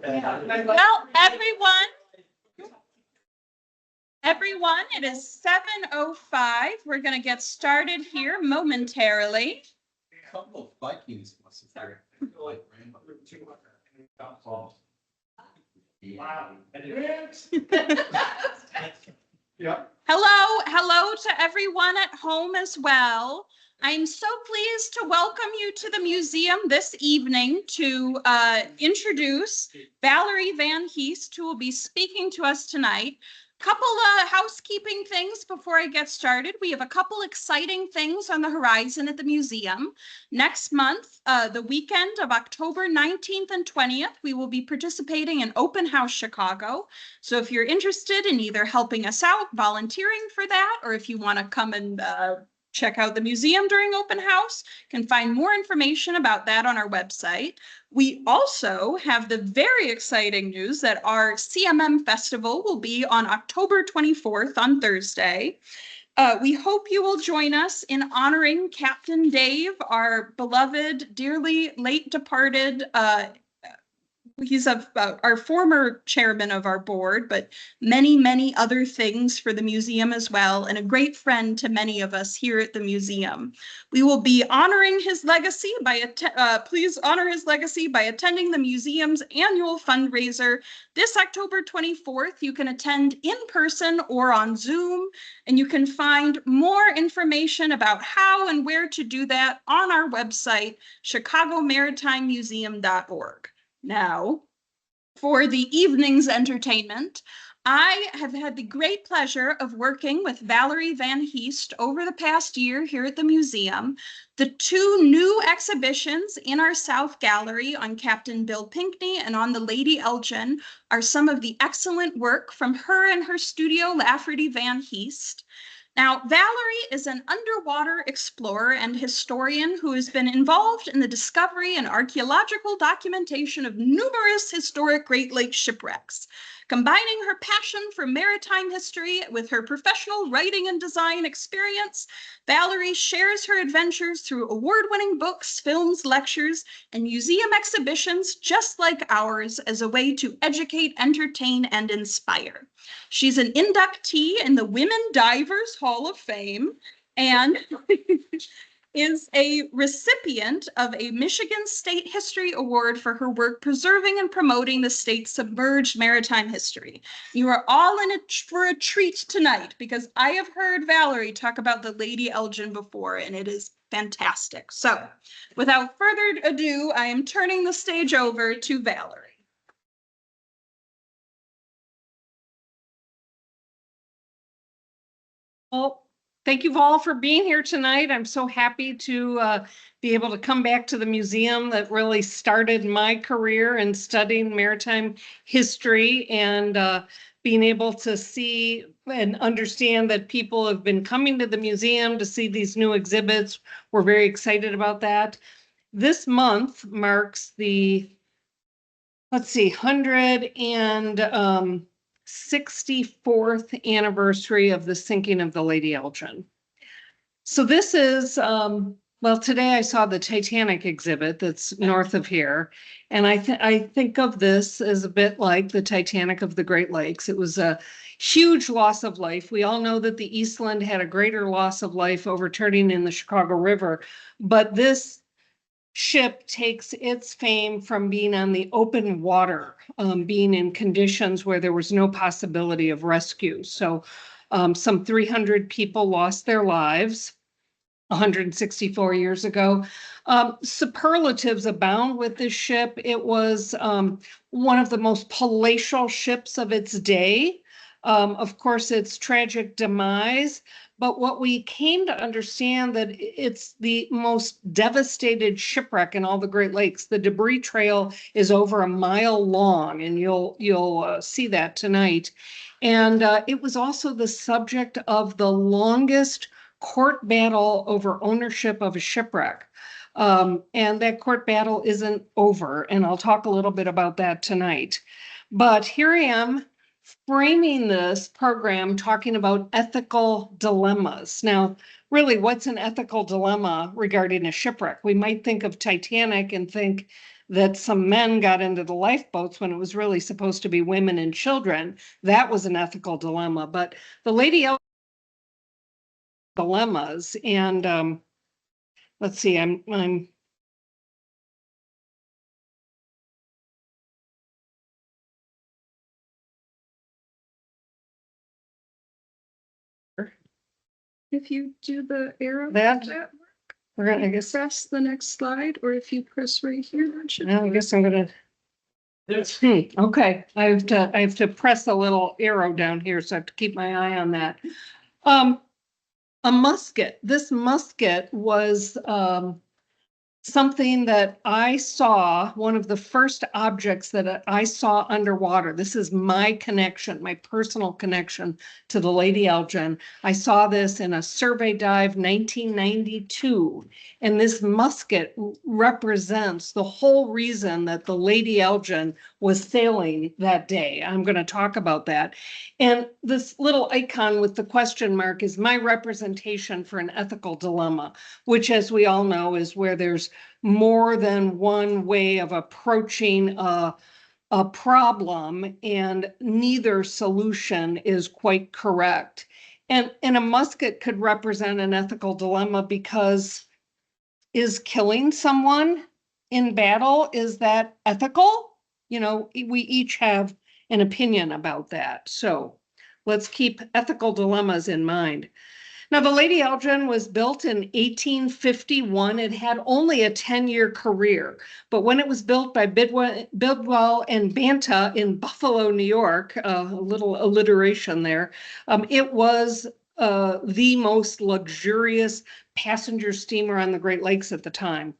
Well, everyone, it is 7:05. We're going to get started here momentarily. A couple of Vikings must have been like Hello to everyone at home as well. I'm so pleased to welcome you to the museum this evening to introduce Valerie van Heest, who will be speaking to us tonight. Couple housekeeping things before I get started. We have a couple exciting things on the horizon at the museum. Next month, the weekend of October 19th and 20th, we will be participating in Open House Chicago. So if you're interested in either helping us out, volunteering for that, or if you want to come and check out the museum during open house, you can find more information about that on our website. We also have the very exciting news that our CMM Festival will be on October 24th on Thursday. We hope you will join us in honoring Captain Dave, our beloved, dearly late departed he's our former chairman of our board, but many other things for the museum as well, and a great friend to many of us here at the museum. We will be honoring his legacy by please honor his legacy by attending the museum's annual fundraiser this October 24th. You can attend in person or on Zoom, and you can find more information about how and where to do that on our website, chicagomaritimemuseum.org. Now, for the evening's entertainment, I have had the great pleasure of working with Valerie van Heest over the past year here at the museum. The two new exhibitions in our South Gallery on Captain Bill Pinkney and on the Lady Elgin are some of the excellent work from her and her studio, Lafferty van Heest. Now, Valerie is an underwater explorer and historian who has been involved in the discovery and archaeological documentation of numerous historic Great Lakes shipwrecks. Combining her passion for maritime history with her professional writing and design experience, Valerie shares her adventures through award-winning books, films, lectures, and museum exhibitions just like ours as a way to educate, entertain, and inspire. She's an inductee in the Women Divers Hall of Fame and is a recipient of a Michigan State History Award for her work preserving and promoting the state's submerged maritime history. You are all in for a treat tonight because I have heard Valerie talk about the Lady Elgin before, and it is fantastic. So without further ado, I am turning the stage over to Valerie. Well, thank you all for being here tonight. I'm so happy to be able to come back to the museum that really started my career in studying maritime history and being able to see and understand that people have been coming to the museum to see these new exhibits. We're very excited about that. This month marks the, 164th anniversary of the sinking of the Lady Elgin. So this is, well, today I saw the Titanic exhibit that's north of here, and I think of this as a bit like the Titanic of the Great Lakes. It was a huge loss of life. We all know that the Eastland had a greater loss of life overturning in the Chicago River, but this ship takes its fame from being on the open water, being in conditions where there was no possibility of rescue. So some 300 people lost their lives 164 years ago. Superlatives abound with this ship. It was one of the most palatial ships of its day. Of course, its tragic demise. But what we came to understand that it's the most devastated shipwreck in all the Great Lakes. The debris trail is over a mile long, and you'll see that tonight. And it was also the subject of the longest court battle over ownership of a shipwreck. And that court battle isn't over, and I'll talk a little bit about that tonight. But here I am, framing this program talking about ethical dilemmas. Now, really, what's an ethical dilemma regarding a shipwreck? We might think of Titanic and think that some men got into the lifeboats when it was really supposed to be women and children. That was an ethical dilemma. But the Lady Elgin dilemmas, and let's see, I'm If you do the arrow, That- we're gonna, I guess, press the next slide, or if you press right here, that should. I guess I'm gonna. Okay, I have to press a little arrow down here, so I have to keep my eye on that. A musket. This musket was something that I saw, one of the first objects that I saw underwater. This is my connection, my personal connection to the Lady Elgin. I saw this in a survey dive 1992, and this musket represents the whole reason that the Lady Elgin was sailing that day. I'm going to talk about that. And this little icon with the question mark is my representation for an ethical dilemma, which, as we all know, is where there's more than one way of approaching a problem, and neither solution is quite correct. And a musket could represent an ethical dilemma because is killing someone in battle, is that ethical? You know, we each have an opinion about that. So let's keep ethical dilemmas in mind. Now, the Lady Elgin was built in 1851. It had only a 10-year career, but when it was built by Bidwell and Banta in Buffalo, New York, a little alliteration there, it was the most luxurious passenger steamer on the Great Lakes at the time.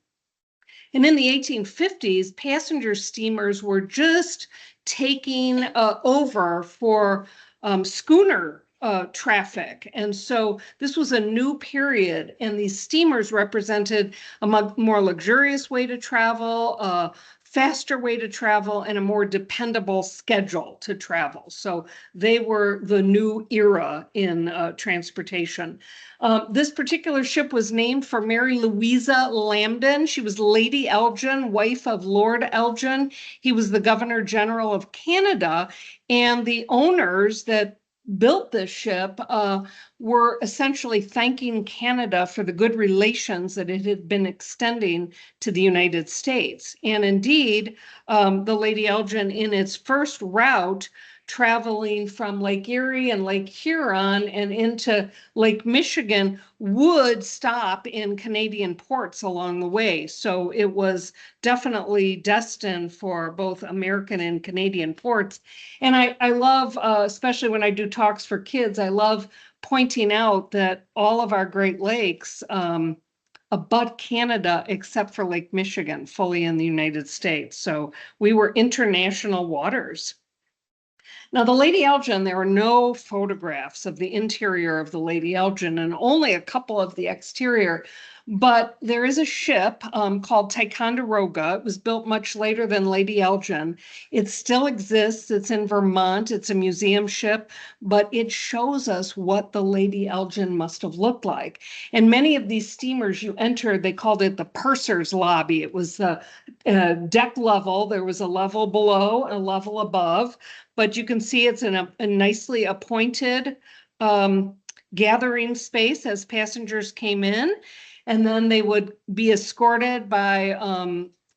And in the 1850s, passenger steamers were just taking over for schooner traffic. And so this was a new period, and these steamers represented a more luxurious way to travel, a faster way to travel, and a more dependable schedule to travel. So they were the new era in transportation. This particular ship was named for Mary Louisa Lambden. She was Lady Elgin, wife of Lord Elgin. He was the Governor General of Canada, and the owners that built this ship were essentially thanking Canada for the good relations that it had been extending to the United States. And indeed, the Lady Elgin, in its first route, traveling from Lake Erie and Lake Huron and into Lake Michigan, would stop in Canadian ports along the way. So it was definitely destined for both American and Canadian ports. And I love, especially when I do talks for kids, I love pointing out that all of our Great Lakes abut Canada except for Lake Michigan, fully in the United States. So we were international waters. Now, the Lady Elgin, there are no photographs of the interior of the Lady Elgin and only a couple of the exterior, but there is a ship called Ticonderoga. It was built much later than Lady Elgin. It still exists. It's in Vermont. It's a museum ship, but it shows us what the Lady Elgin must have looked like. And many of these steamers you entered, they called it the purser's lobby. It was the deck level. There was a level below, a level above, but you can see it's in a nicely appointed gathering space as passengers came in. And then they would be escorted by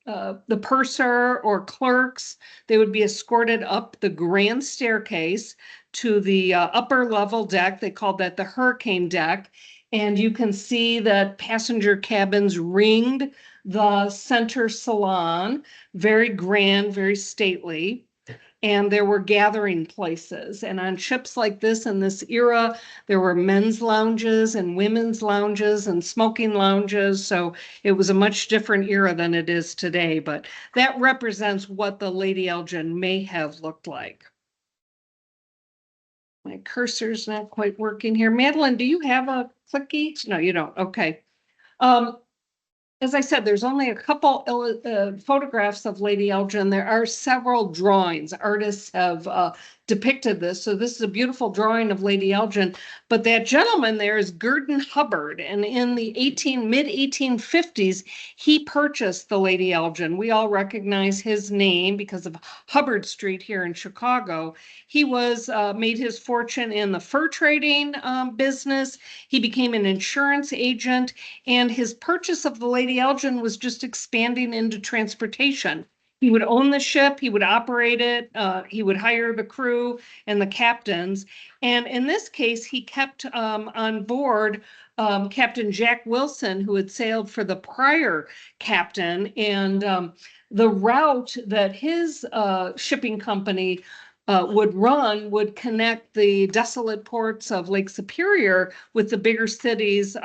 the purser or clerks. They would be escorted up the grand staircase to the upper level deck. They called that the hurricane deck. And you can see that passenger cabins ringed the center salon, very grand, very stately. And there were gathering places. And on ships like this in this era, there were men's lounges and women's lounges and smoking lounges. So it was a much different era than it is today. But that represents what the Lady Elgin may have looked like. My cursor's not quite working here. Madeline, do you have a clicky? No, you don't. Okay. as I said, there's only a couple photographs of Lady Elgin. There are several drawings. Artists have depicted this. So this is a beautiful drawing of Lady Elgin. But that gentleman there is Gurdon Hubbard. And in the mid-1850s, he purchased the Lady Elgin. We all recognize his name because of Hubbard Street here in Chicago. He was made his fortune in the fur trading business. He became an insurance agent, and his purchase of the Lady Elgin was just expanding into transportation. He would own the ship, he would operate it, he would hire the crew and the captains. And in this case, he kept on board Captain Jack Wilson, who had sailed for the prior captain. And the route that his shipping company would connect the desolate ports of Lake Superior with the bigger cities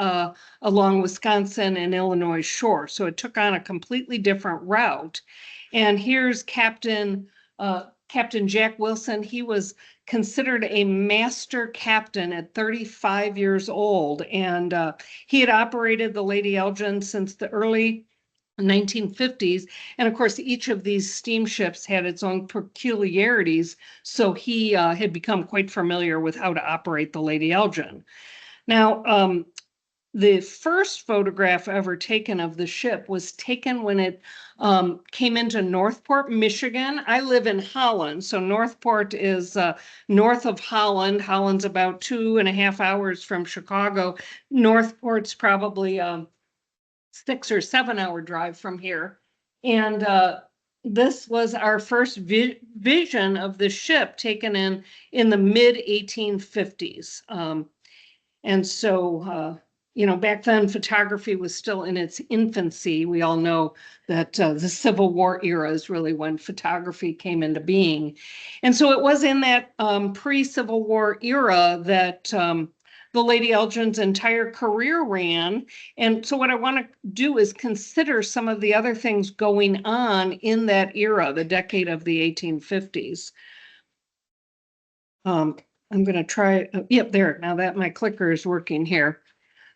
along Wisconsin and Illinois shore. So it took on a completely different route. And here's Captain Jack Wilson. He was considered a master captain at 35 years old. And he had operated the Lady Elgin since the early 1950s. And of course, each of these steamships had its own peculiarities. So he had become quite familiar with how to operate the Lady Elgin. Now, the first photograph ever taken of the ship was taken when it came into Northport, Michigan. I live in Holland, so Northport is north of Holland. Holland's about 2.5 hours from Chicago. Northport's probably 6 or 7 hour drive from here. And this was our first vision of the ship taken in the mid 1850s. And so, you know, back then photography was still in its infancy. We all know that the Civil War era is really when photography came into being. And so it was in that pre-Civil War era that the Lady Elgin's entire career ran. And so what I want to do is consider some of the other things going on in that era, the decade of the 1850s. I'm going to try, yep, there, now that my clicker is working here.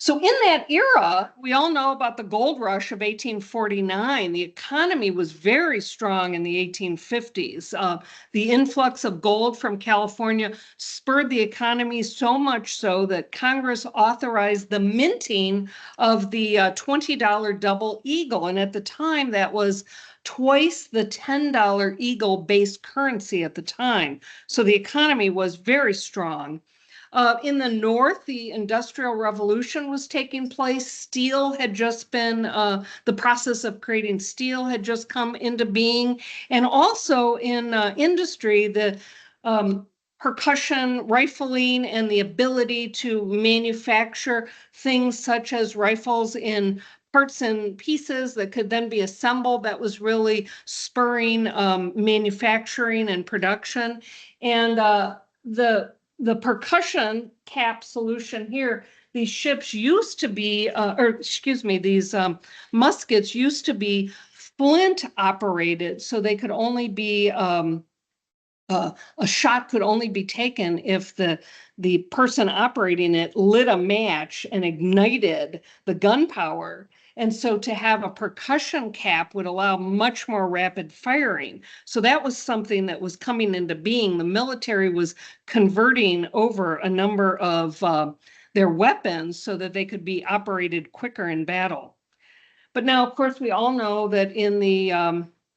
So in that era, we all know about the gold rush of 1849. The economy was very strong in the 1850s. The influx of gold from California spurred the economy so much so that Congress authorized the minting of the $20 double eagle. And at the time, that was twice the $10 eagle based currency at the time. So the economy was very strong. In the North, the Industrial Revolution was taking place. Steel had just been, the process of creating steel had just come into being. And also in industry, the percussion rifling and the ability to manufacture things such as rifles in parts and pieces that could then be assembled, that was really spurring manufacturing and production. And the percussion cap solution here, these ships used to be, these muskets used to be flint operated, so they could only be, a shot could only be taken if the person operating it lit a match and ignited the gunpowder. And so to have a percussion cap would allow much more rapid firing. So that was something that was coming into being. The military was converting over a number of their weapons so that they could be operated quicker in battle. But now, of course, we all know that in the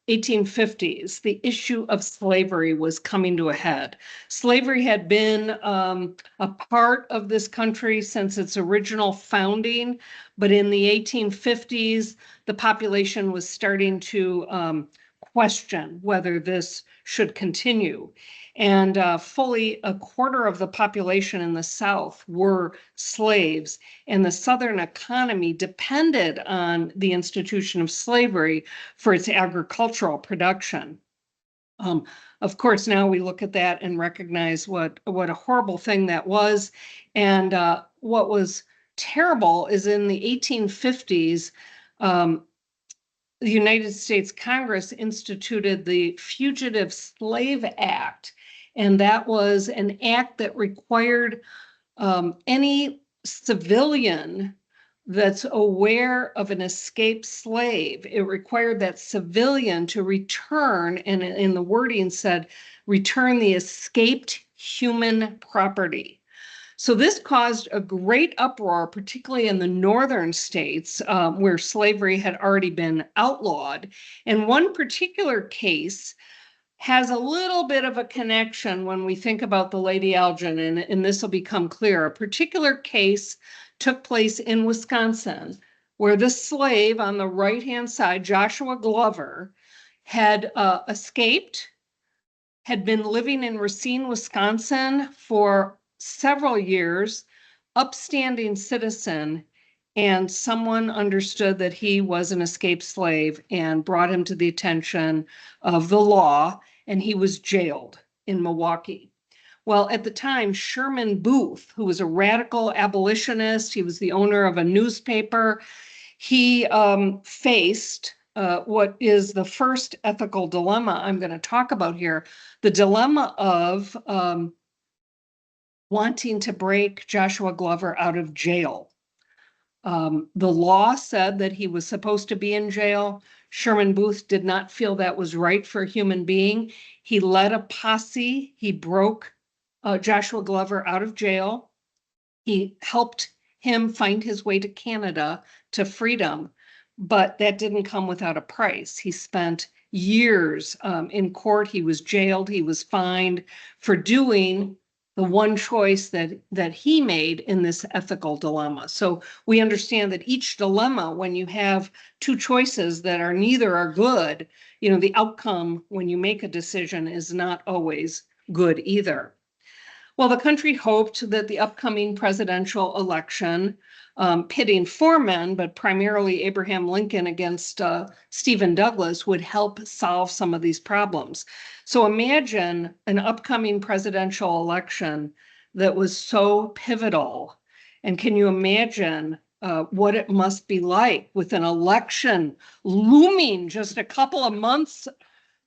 1850s, the issue of slavery was coming to a head. Slavery had been a part of this country since its original founding, but in the 1850s, the population was starting to question whether this should continue. And fully a quarter of the population in the South were slaves, and the Southern economy depended on the institution of slavery for its agricultural production. Of course, now we look at that and recognize what a horrible thing that was. And what was terrible is in the 1850s, the United States Congress instituted the Fugitive Slave Act. And that was an act that required any civilian that's aware of an escaped slave. It required that civilian to return, and in the wording said, return the escaped human property. So this caused a great uproar, particularly in the northern states where slavery had already been outlawed. And one particular case has a little bit of a connection when we think about the Lady Elgin, and this will become clear. A particular case took place in Wisconsin, where the slave on the right-hand side, Joshua Glover, had escaped, had been living in Racine, Wisconsin for several years, upstanding citizen, and someone understood that he was an escaped slave and brought him to the attention of the law, and he was jailed in Milwaukee. Well, at the time, Sherman Booth, who was a radical abolitionist, he was the owner of a newspaper, he faced what is the first ethical dilemma I'm going to talk about here, the dilemma of wanting to break Joshua Glover out of jail. The law said that he was supposed to be in jail. Sherman Booth did not feel that was right for a human being. He led a posse. He broke Joshua Glover out of jail. He helped him find his way to Canada to freedom, but that didn't come without a price. He spent years in court. He was jailed. He was fined for doing the one choice that he made in this ethical dilemma. So we understand that each dilemma, when you have two choices that are neither are good, the outcome when you make a decision is not always good either. Well, the country hoped that the upcoming presidential election, pitting four men, but primarily Abraham Lincoln against Stephen Douglas, would help solve some of these problems. So imagine an upcoming presidential election that was so pivotal. And can you imagine what it must be like with an election looming just a couple of months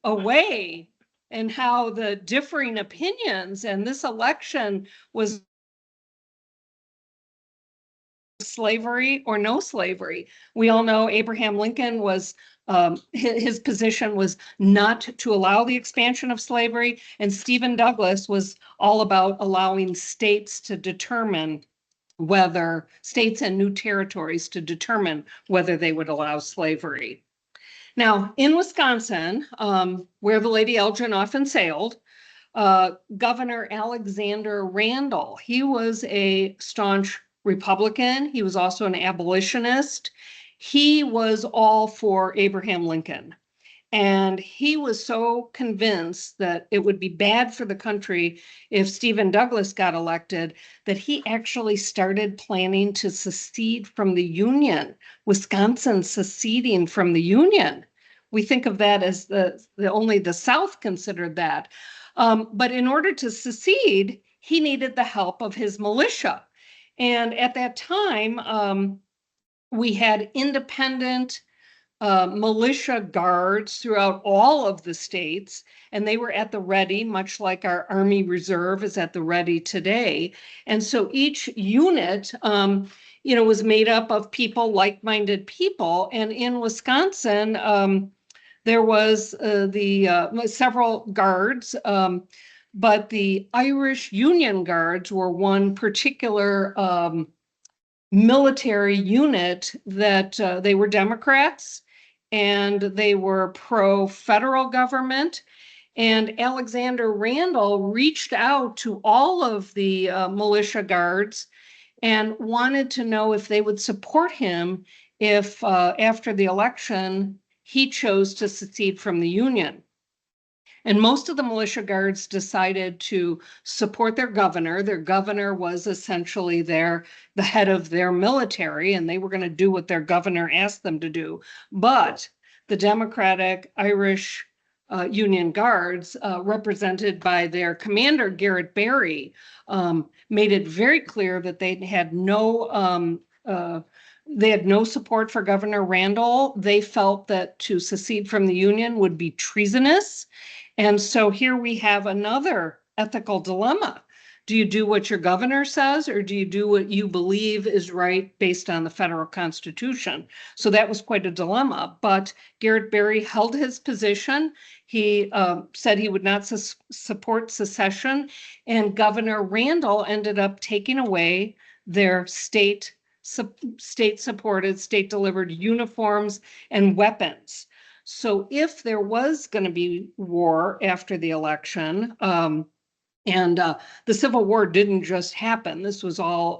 away, and how the differing opinions, and this election was slavery or no slavery. We all know Abraham Lincoln was, his position was not to allow the expansion of slavery, and Stephen Douglas was all about allowing states to determine whether, states and new territories to determine whether they would allow slavery. Now, in Wisconsin, where the Lady Elgin often sailed, Governor Alexander Randall, he was a staunch Republican. He was also an abolitionist. He was all for Abraham Lincoln. And he was so convinced that it would be bad for the country if Stephen Douglas got elected that he actually started planning to secede from the Union, Wisconsin seceding from the Union. We think of that as only the South considered that. But in order to secede, he needed the help of his militia. And at that time, we had independent militia guards throughout all of the states, and they were at the ready, much like our Army Reserve is at the ready today. And so each unit, was made up of people, like-minded people. And in Wisconsin, there was several guards, but the Irish Union Guards were one particular military unit that they were Democrats, and they were pro-federal government. And Alexander Randall reached out to all of the militia guards and wanted to know if they would support him if after the election he chose to secede from the Union. And most of the militia guards decided to support their governor. Their governor was essentially the head of their military, and they were going to do what their governor asked them to do. But the Democratic Irish Union Guards, represented by their commander, Garrett Barry, made it very clear that they had no support for Governor Randall. They felt that to secede from the Union would be treasonous. And so here we have another ethical dilemma. Do you do what your governor says, or do you do what you believe is right based on the federal constitution? So that was quite a dilemma, but Garrett Berry held his position. He said he would not support secession, and Governor Randall ended up taking away their state-supported, state-delivered uniforms and weapons. So if there was going to be war after the election, and the Civil War didn't just happen. This was all,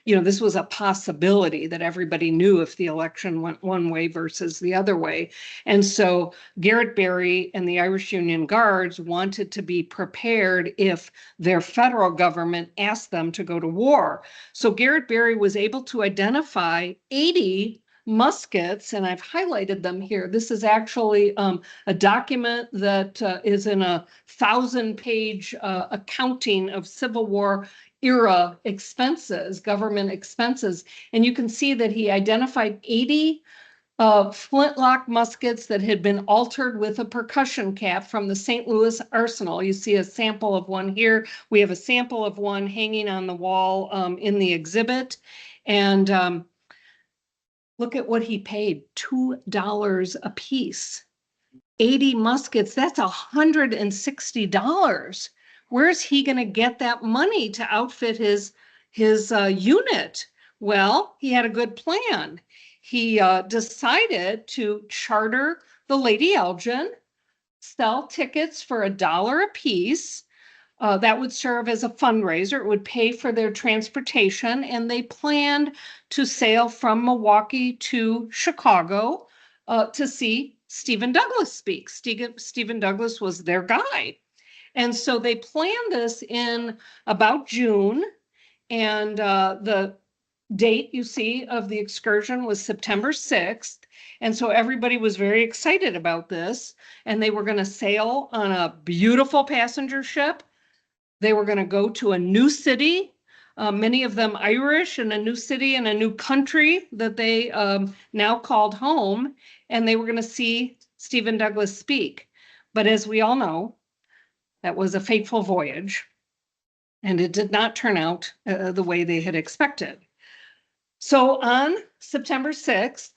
this was a possibility that everybody knew if the election went one way versus the other way. And so Garrett Berry and the Irish Union Guards wanted to be prepared if their federal government asked them to go to war. So Garrett Berry was able to identify 80 muskets, and I've highlighted them here. This is actually a document that is in a 1,000-page accounting of Civil War era expenses, government expenses. And you can see that he identified 80 flintlock muskets that had been altered with a percussion cap from the St. Louis Arsenal. You see a sample of one here. We have a sample of one hanging on the wall in the exhibit. And look at what he paid, $2 a piece. 80 muskets, that's $160. Where's he going to get that money to outfit his unit? Well, he had a good plan. He decided to charter the Lady Elgin, sell tickets for $1 a piece. That would serve as a fundraiser. It would pay for their transportation, and they planned to sail from Milwaukee to Chicago to see Stephen Douglas speak. Stephen Douglas was their guide. And so they planned this in about June, and the date you see of the excursion was September 6th. And so everybody was very excited about this, and they were going to sail on a beautiful passenger ship. They were going to go to a new city, many of them Irish, and a new city and a new country that they now called home, and they were going to see Stephen Douglas speak. But as we all know, that was a fateful voyage, and it did not turn out the way they had expected. So on September 6th,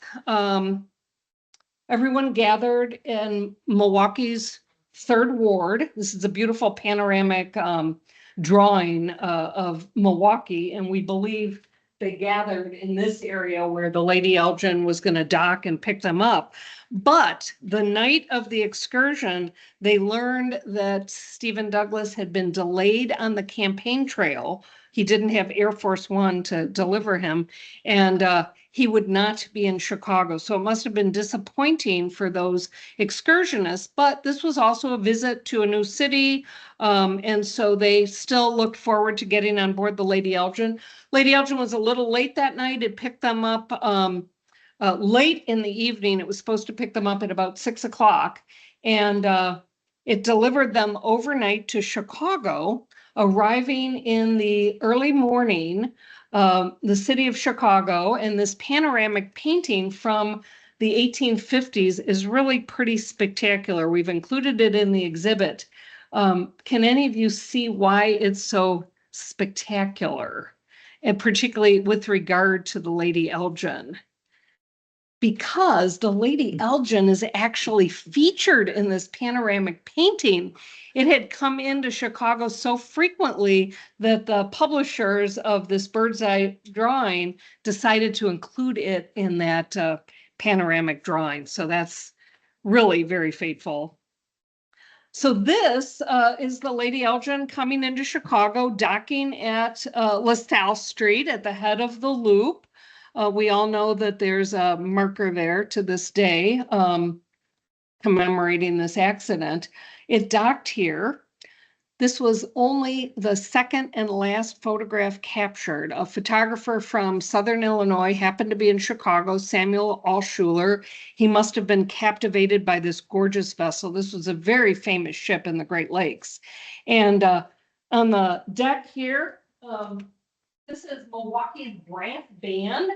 everyone gathered in Milwaukee's 3rd Ward. This is a beautiful panoramic drawing of Milwaukee, and we believe they gathered in this area where the Lady Elgin was going to dock and pick them up. But the night of the excursion, they learned that Stephen Douglas had been delayed on the campaign trail. He didn't have Air Force One to deliver him, and he would not be in Chicago. So it must have been disappointing for those excursionists, but this was also a visit to a new city. And so they still looked forward to getting on board the Lady Elgin. Lady Elgin was a little late that night. It picked them up late in the evening. It was supposed to pick them up at about 6 o'clock. And it delivered them overnight to Chicago, arriving in the early morning, the city of Chicago. And this panoramic painting from the 1850s is really pretty spectacular. We've included it in the exhibit. Can any of you see why it's so spectacular, and particularly with regard to the Lady Elgin? Because the Lady Elgin is actually featured in this panoramic painting. It had come into Chicago so frequently that the publishers of this bird's eye drawing decided to include it in that panoramic drawing. So that's really very fateful. So this is the Lady Elgin coming into Chicago, docking at LaSalle Street at the head of the loop. We all know that there's a marker there to this day commemorating this accident. It docked here. This was only the second and last photograph captured. A photographer from Southern Illinois happened to be in Chicago, Samuel Alschuler. He must have been captivated by this gorgeous vessel. This was a very famous ship in the Great Lakes. And on the deck here, this is Milwaukee's brass band,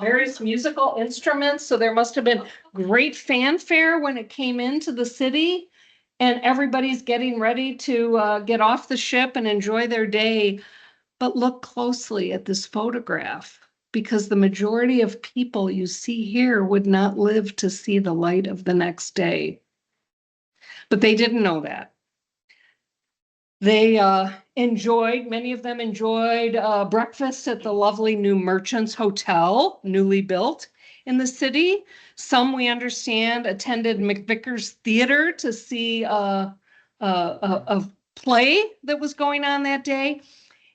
various musical instruments. So there must have been great fanfare when it came into the city. And everybody's getting ready to get off the ship and enjoy their day. But look closely at this photograph, because the majority of people you see here would not live to see the light of the next day. But they didn't know that. They many of them enjoyed breakfast at the lovely new Merchants Hotel, newly built in the city. Some, we understand, attended McVicker's Theater to see a play that was going on that day.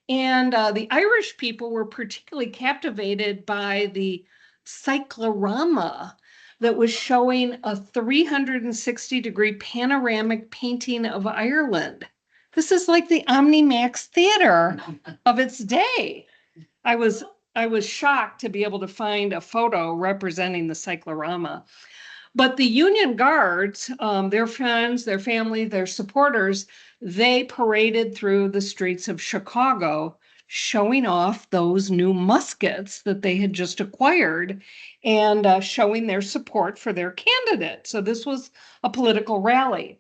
And the Irish people were particularly captivated by the cyclorama that was showing a 360-degree panoramic painting of Ireland. This is like the OmniMax theater of its day. I was shocked to be able to find a photo representing the cyclorama. But the Union Guards, their friends, their family, their supporters, they paraded through the streets of Chicago, showing off those new muskets that they had just acquired and showing their support for their candidate. So this was a political rally.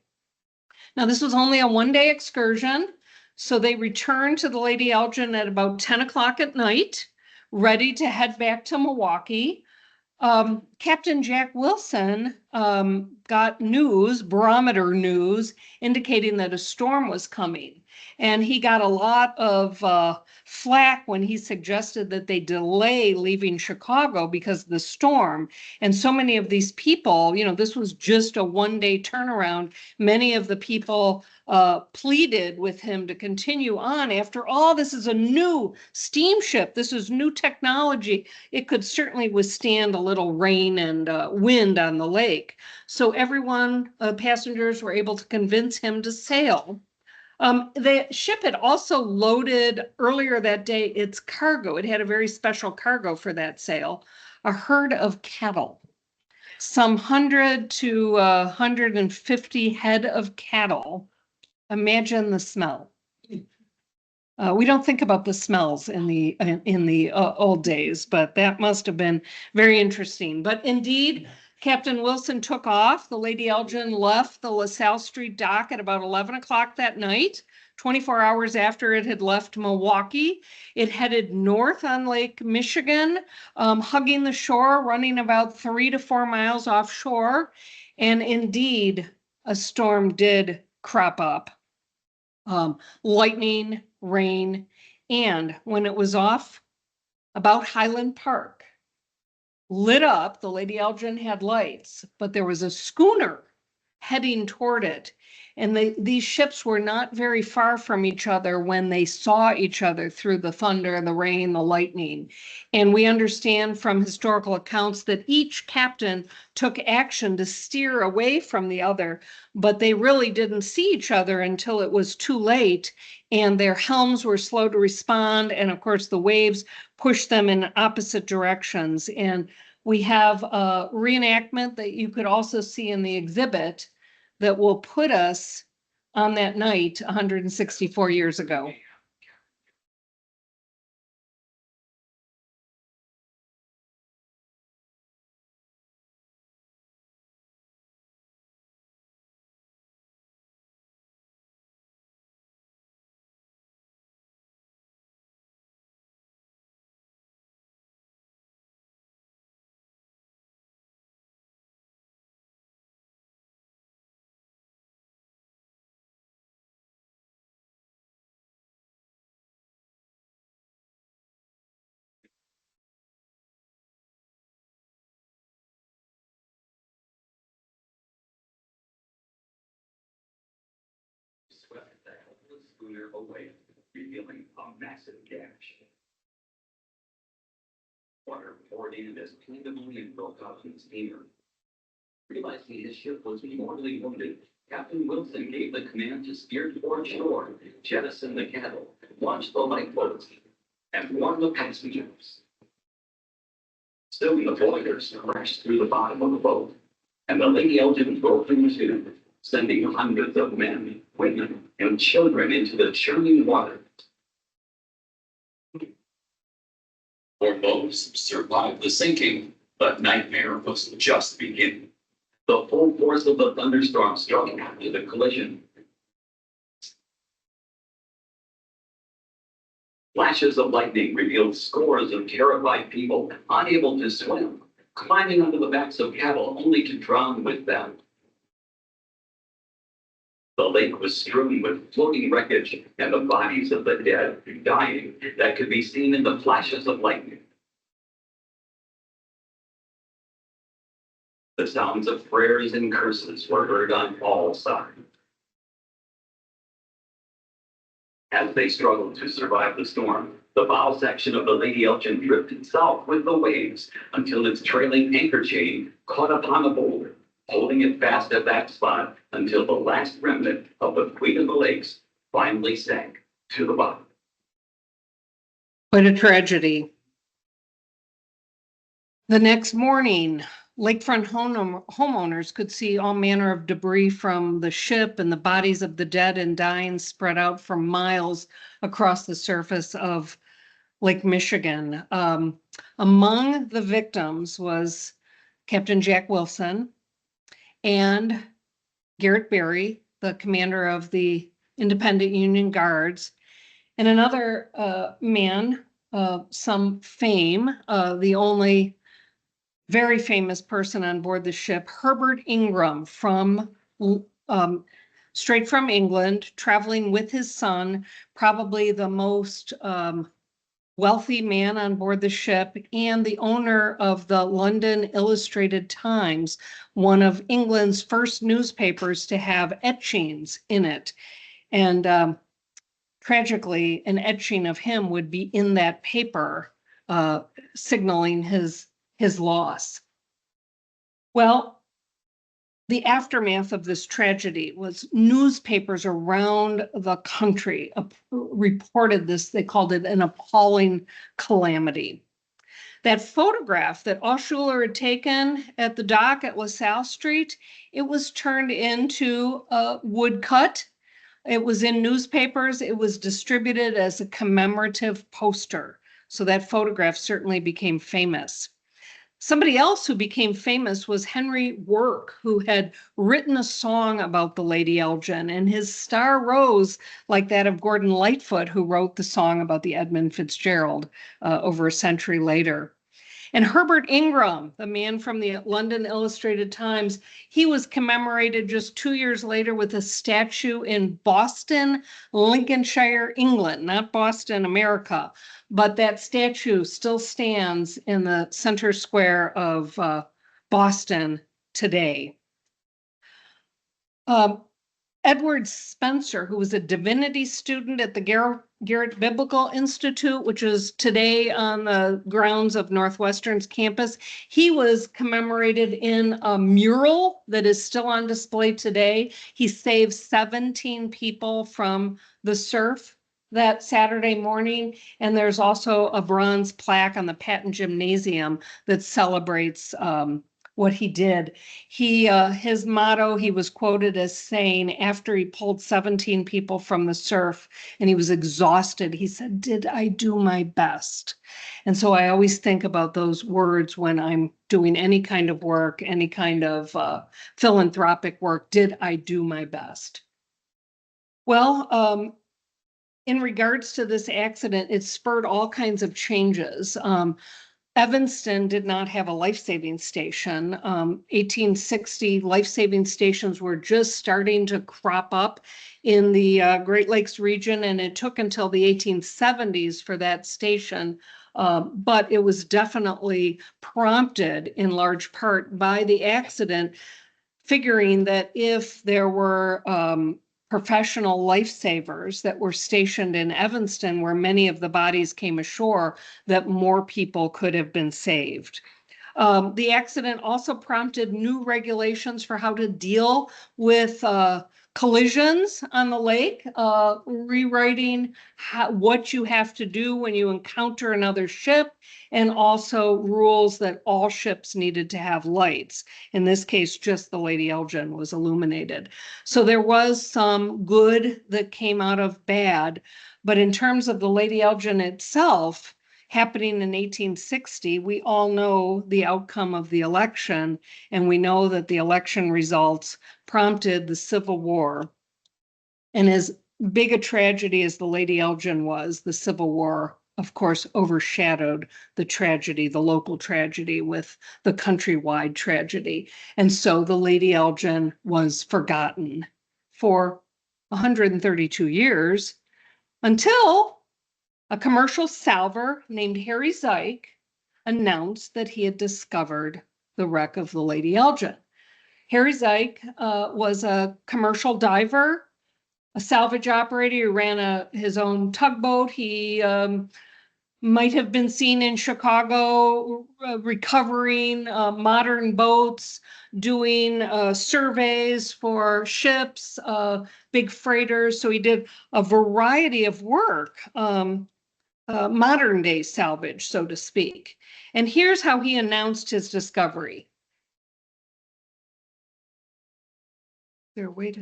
Now, this was only a one-day excursion. So they returned to the Lady Elgin at about 10 o'clock at night, ready to head back to Milwaukee. Captain Jack Wilson got news, barometer news, indicating that a storm was coming. And he got a lot of flack when he suggested that they delay leaving Chicago because of the storm. And so many of these people, this was just a one-day turnaround. Many of the people pleaded with him to continue on. After all, this is a new steamship. This is new technology. It could certainly withstand a little rain and wind on the lake. So everyone, passengers were able to convince him to sail. The ship had also loaded earlier that day its cargo. It had a very special cargo for that sail, a herd of cattle. Some 100 to 150 head of cattle. Imagine the smell. We don't think about the smells in the old days, but that must have been very interesting. But indeed, Captain Wilson took off. The Lady Elgin left the LaSalle Street dock at about 11 o'clock that night, 24 hours after it had left Milwaukee. It headed north on Lake Michigan, hugging the shore, running about 3 to 4 miles offshore. And indeed, a storm did crop up. Lightning, rain, and when it was off about Highland Park, lit up, the Lady Elgin had lights, but there was a schooner heading toward it. And these ships were not very far from each other when they saw each other through the thunder, the rain, the lightning. And we understand from historical accounts that each captain took action to steer away from the other, but they really didn't see each other until it was too late. And their helms were slow to respond. And of course, the waves pushed them in opposite directions. And we have a reenactment that you could also see in the exhibit that will put us on that night 164 years ago. Swept the helpless schooner away, revealing a massive gash. Water poured in as plentifully and broke out in the steamer. Realizing his ship was mortally wounded, Captain Wilson gave the command to steer toward shore, jettison the cattle, launch the lifeboats, and warn the passengers. Soon the boilers crashed through the bottom of the boat, and the Lady Elgin broke in two, sending hundreds of men, women, and children into the churning water. For those who survived the sinking, the nightmare was just beginning. The full force of the thunderstorm struck after the collision. Flashes of lightning revealed scores of terrified people unable to swim, climbing onto the backs of cattle only to drown with them. The lake was strewn with floating wreckage and the bodies of the dead dying that could be seen in the flashes of lightning. The sounds of prayers and curses were heard on all sides. As they struggled to survive the storm, the bow section of the Lady Elgin drifted south with the waves until its trailing anchor chain caught upon a boulder, holding it fast at that spot until the last remnant of the Queen of the Lakes finally sank to the bottom. Quite a tragedy. The next morning, lakefront homeowners could see all manner of debris from the ship and the bodies of the dead and dying spread out for miles across the surface of Lake Michigan. Among the victims was Captain Jack Wilson and Garrett Berry, the commander of the Independent Union Guards, and another man, some fame, the only very famous person on board the ship, Herbert Ingram, straight from England, traveling with his son, probably the most wealthy man on board the ship, and the owner of the London Illustrated Times, one of England's first newspapers to have etchings in it. And tragically, an etching of him would be in that paper, signaling his loss. Well, the aftermath of this tragedy was newspapers around the country reported this. They called it an appalling calamity. That photograph that Altshuler had taken at the dock at LaSalle Street, it was turned into a woodcut. It was in newspapers. It was distributed as a commemorative poster. So that photograph certainly became famous. Somebody else who became famous was Henry Work, who had written a song about the Lady Elgin, and his star rose like that of Gordon Lightfoot, who wrote the song about the Edmund Fitzgerald over a century later. And Herbert Ingram, the man from the London Illustrated Times, he was commemorated just 2 years later with a statue in Boston, Lincolnshire, England, not Boston, America. But that statue still stands in the center square of Boston today. Edward Spencer, who was a divinity student at the Garrett Biblical Institute, which is today on the grounds of Northwestern's campus, he was commemorated in a mural that is still on display today. He saved 17 people from the surf that Saturday morning, and there's also a bronze plaque on the Patton Gymnasium that celebrates what he did. His motto, he was quoted as saying, after he pulled 17 people from the surf and he was exhausted, he said, "Did I do my best?" And so I always think about those words when I'm doing any kind of work, any kind of philanthropic work. Did I do my best? Well, in regards to this accident, it spurred all kinds of changes. Evanston did not have a life-saving station. 1860 life-saving stations were just starting to crop up in the Great Lakes region, and it took until the 1870s for that station. But it was definitely prompted in large part by the accident, figuring that if there were professional lifesavers that were stationed in Evanston, where many of the bodies came ashore, that more people could have been saved. The accident also prompted new regulations for how to deal with collisions on the lake, rewriting what you have to do when you encounter another ship, and also rules that all ships needed to have lights. In this case, just the Lady Elgin was illuminated. So there was some good that came out of bad, but in terms of the Lady Elgin itself, happening in 1860, we all know the outcome of the election, and we know that the election results prompted the Civil War. And as big a tragedy as the Lady Elgin was, the Civil War, of course, overshadowed the tragedy, the local tragedy with the countrywide tragedy. And so the Lady Elgin was forgotten for 132 years until a commercial salver named Harry Zyke announced that he had discovered the wreck of the Lady Elgin. Harry Zyke was a commercial diver, a salvage operator. He ran his own tugboat. He might have been seen in Chicago recovering modern boats, doing surveys for ships, big freighters. So he did a variety of work, modern day salvage, so to speak. And here's how he announced his discovery. There, wait.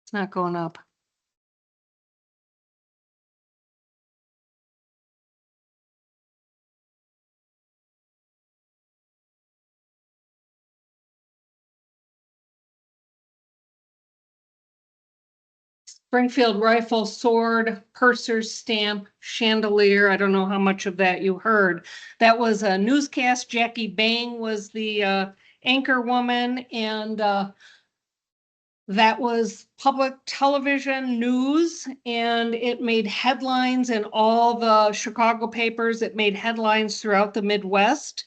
It's not going up. Springfield rifle, sword, purser's stamp, chandelier. I don't know how much of that you heard. That was a newscast. Jackie Bang was the anchor woman, and that was public television news, and it made headlines in all the Chicago papers. It made headlines throughout the Midwest,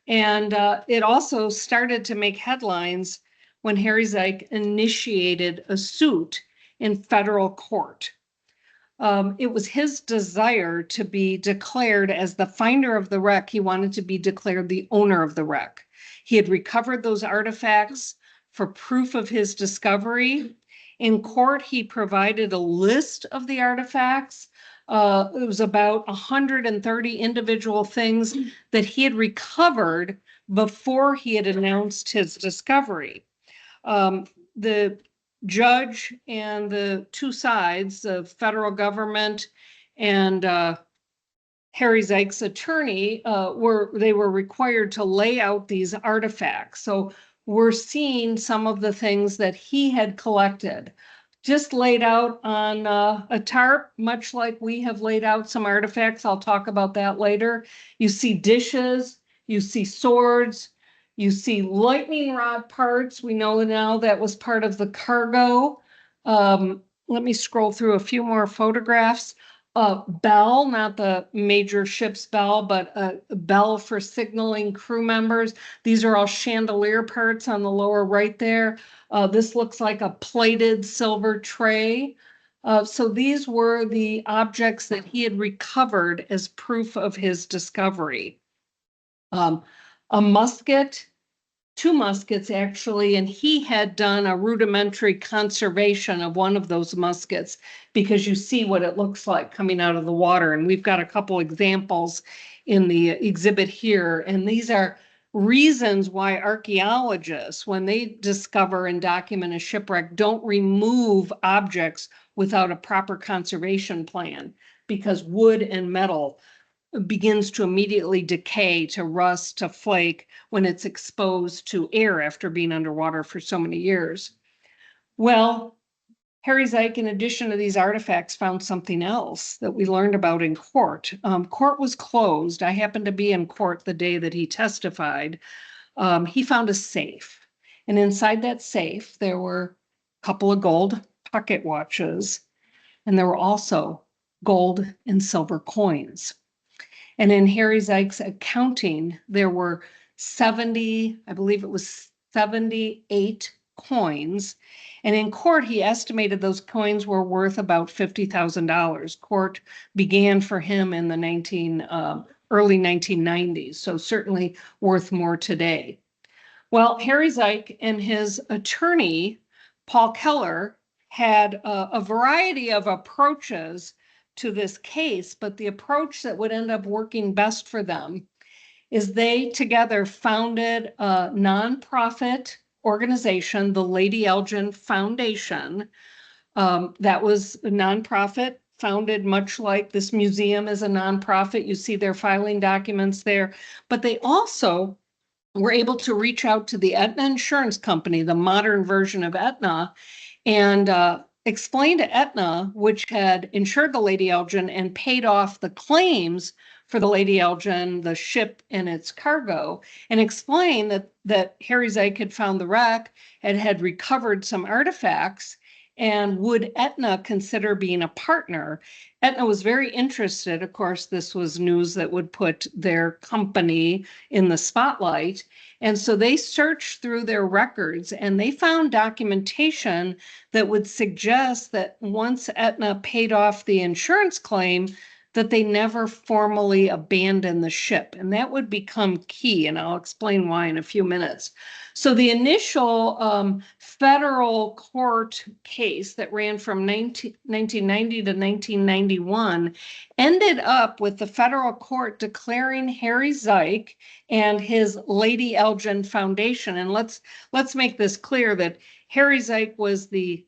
and it also started to make headlines when Harry Zyke initiated a suit in federal court. It was his desire to be declared as the finder of the wreck. He wanted to be declared the owner of the wreck. He had recovered those artifacts for proof of his discovery. In court, he provided a list of the artifacts. It was about 130 individual things that he had recovered before he had announced his discovery. The judge and the two sides, the federal government and Harry Zyke's attorney, were required to lay out these artifacts. So we're seeing some of the things that he had collected, just laid out on a tarp, much like we have laid out some artifacts. I'll talk about that later. You see dishes, you see swords, you see lightning rod parts. We know now that was part of the cargo. Let me scroll through a few more photographs. Bell, not the major ship's bell, but a bell for signaling crew members. These are all chandelier parts on the lower right there. This looks like a plated silver tray. So these were the objects that he had recovered as proof of his discovery. A musket, two muskets actually, and he had done a rudimentary conservation of one of those muskets because you see what it looks like coming out of the water. And we've got a couple examples in the exhibit here. And these are reasons why archaeologists, when they discover and document a shipwreck, don't remove objects without a proper conservation plan, because wood and metal begins to immediately decay, to rust, to flake when it's exposed to air after being underwater for so many years. Well, Harry Zyke, in addition to these artifacts, found something else that we learned about in court. Court was closed. I happened to be in court the day that he testified. He found a safe, and inside that safe, there were a couple of gold pocket watches, and there were also gold and silver coins. And in Harry Zyke's accounting, there were 70, I believe it was 78 coins. And in court, he estimated those coins were worth about $50,000. Court began for him in the early 1990s, so certainly worth more today. Well, Harry Zyke and his attorney, Paul Keller, had a variety of approaches to this case, but the approach that would end up working best for them is they together founded a nonprofit organization, the Lady Elgin Foundation. That was a nonprofit founded much like this museum is a nonprofit. You see their filing documents there, but they also were able to reach out to the Aetna Insurance Company, the modern version of Aetna, and explain to Aetna, which had insured the Lady Elgin and paid off the claims for the Lady Elgin, the ship and its cargo, and explain that Harry Zeik had found the wreck and had recovered some artifacts, and would Aetna consider being a partner? Aetna was very interested. Of course, this was news that would put their company in the spotlight. And so they searched through their records and they found documentation that would suggest that once Aetna paid off the insurance claim, that they never formally abandoned the ship. And that would become key, and I'll explain why in a few minutes. So the initial federal court case that ran from 1990 to 1991 ended up with the federal court declaring Harry Zeik and his Lady Elgin Foundation. And let's make this clear that Harry Zeik was the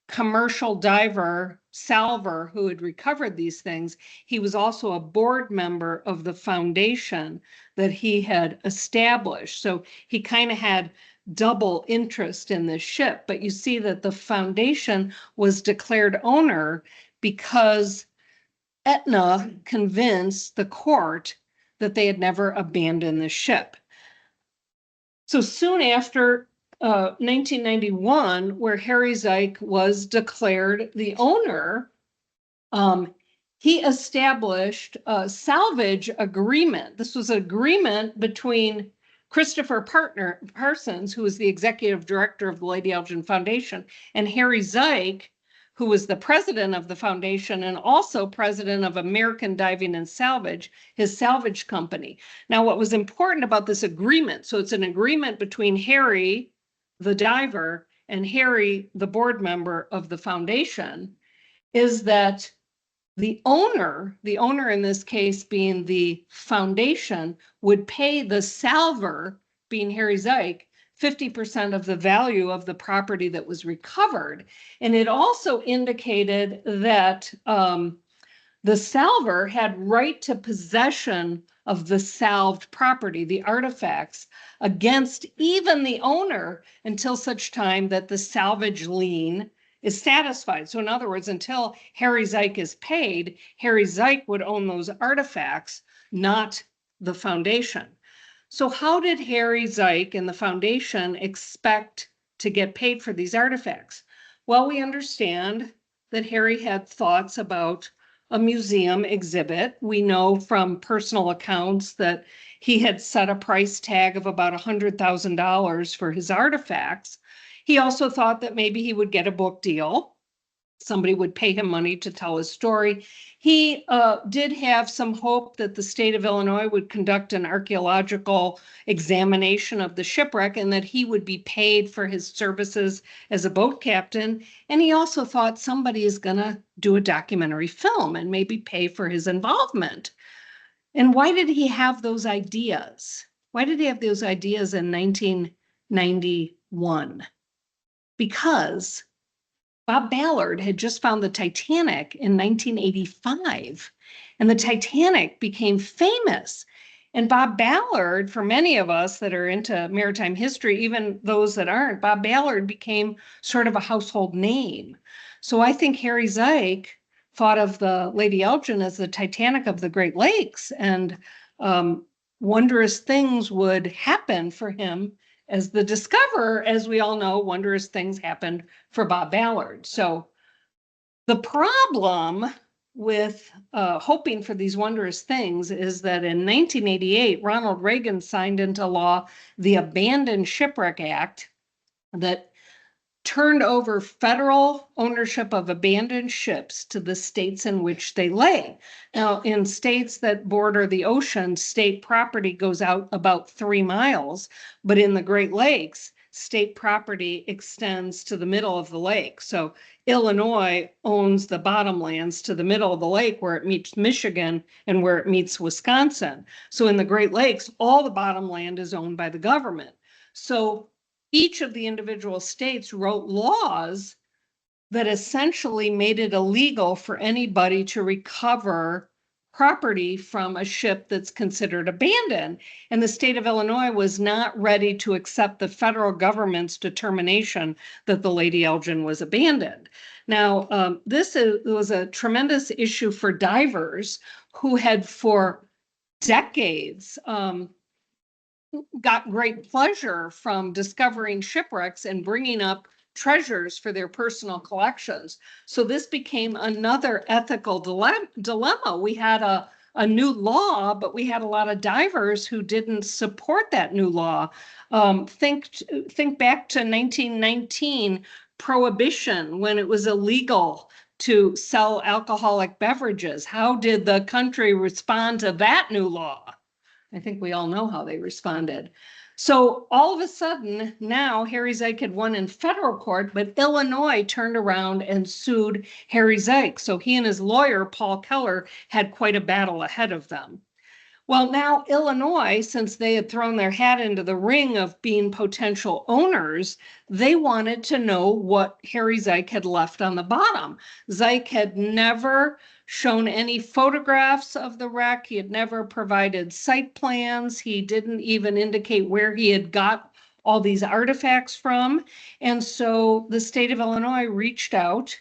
commercial diver, salver, who had recovered these things. He was also a board member of the foundation that he had established. So he kind of had double interest in this ship. But you see that the foundation was declared owner because Aetna convinced the court that they had never abandoned the ship. So soon after 1991, where Harry Zeik was declared the owner, he established a salvage agreement. This was an agreement between Christopher Parsons, who was the executive director of the Lady Elgin Foundation, and Harry Zeik, who was the president of the foundation and also president of American Diving and Salvage, his salvage company. Now, what was important about this agreement, so it's an agreement between Harry, the diver, and Harry, the board member of the foundation, is that the owner in this case being the foundation, would pay the salver, being Harry Zeik, 50% of the value of the property that was recovered. And it also indicated that the salver had right to possession of the salved property, the artifacts, against even the owner until such time that the salvage lien is satisfied. So in other words, until Harry Zeik is paid, Harry Zeik would own those artifacts, not the foundation. So how did Harry Zeik and the foundation expect to get paid for these artifacts? Well, we understand that Harry had thoughts about a museum exhibit. We know from personal accounts that he had set a price tag of about $100,000 for his artifacts. He also thought that maybe he would get a book deal. Somebody would pay him money to tell his story. He did have some hope that the state of Illinois would conduct an archaeological examination of the shipwreck and that he would be paid for his services as a boat captain. And he also thought somebody is going to do a documentary film and maybe pay for his involvement. And why did he have those ideas? Why did he have those ideas in 1991? Because Bob Ballard had just found the Titanic in 1985, and the Titanic became famous. And Bob Ballard, for many of us that are into maritime history, even those that aren't, Bob Ballard became sort of a household name. So I think Harry Zeik thought of the Lady Elgin as the Titanic of the Great Lakes, and wondrous things would happen for him as the discoverer. As we all know, wondrous things happened for Bob Ballard. So the problem with hoping for these wondrous things is that in 1988, Ronald Reagan signed into law the Abandoned Shipwreck Act that turned over federal ownership of abandoned ships to the states in which they lay. Now, in states that border the ocean, state property goes out about 3 miles, but in the Great Lakes, state property extends to the middle of the lake. So Illinois owns the bottomlands to the middle of the lake where it meets Michigan and where it meets Wisconsin. So in the Great Lakes, all the bottomland is owned by the government. So each of the individual states wrote laws that essentially made it illegal for anybody to recover property from a ship that's considered abandoned. And the state of Illinois was not ready to accept the federal government's determination that the Lady Elgin was abandoned. Now, was a tremendous issue for divers who had for decades got great pleasure from discovering shipwrecks and bringing up treasures for their personal collections. So this became another ethical dilemma. We had a new law, but we had a lot of divers who didn't support that new law. Think back to 1919 prohibition, when it was illegal to sell alcoholic beverages. How did the country respond to that new law? I think we all know how they responded. So all of a sudden, now Harry Zike had won in federal court, but Illinois turned around and sued Harry Zike. So he and his lawyer, Paul Keller, had quite a battle ahead of them. Well, now Illinois, since they had thrown their hat into the ring of being potential owners, they wanted to know what Harry Zike had left on the bottom. Zike had never shown any photographs of the wreck. He had never provided site plans. He didn't even indicate where he had got all these artifacts from. And so the state of Illinois reached out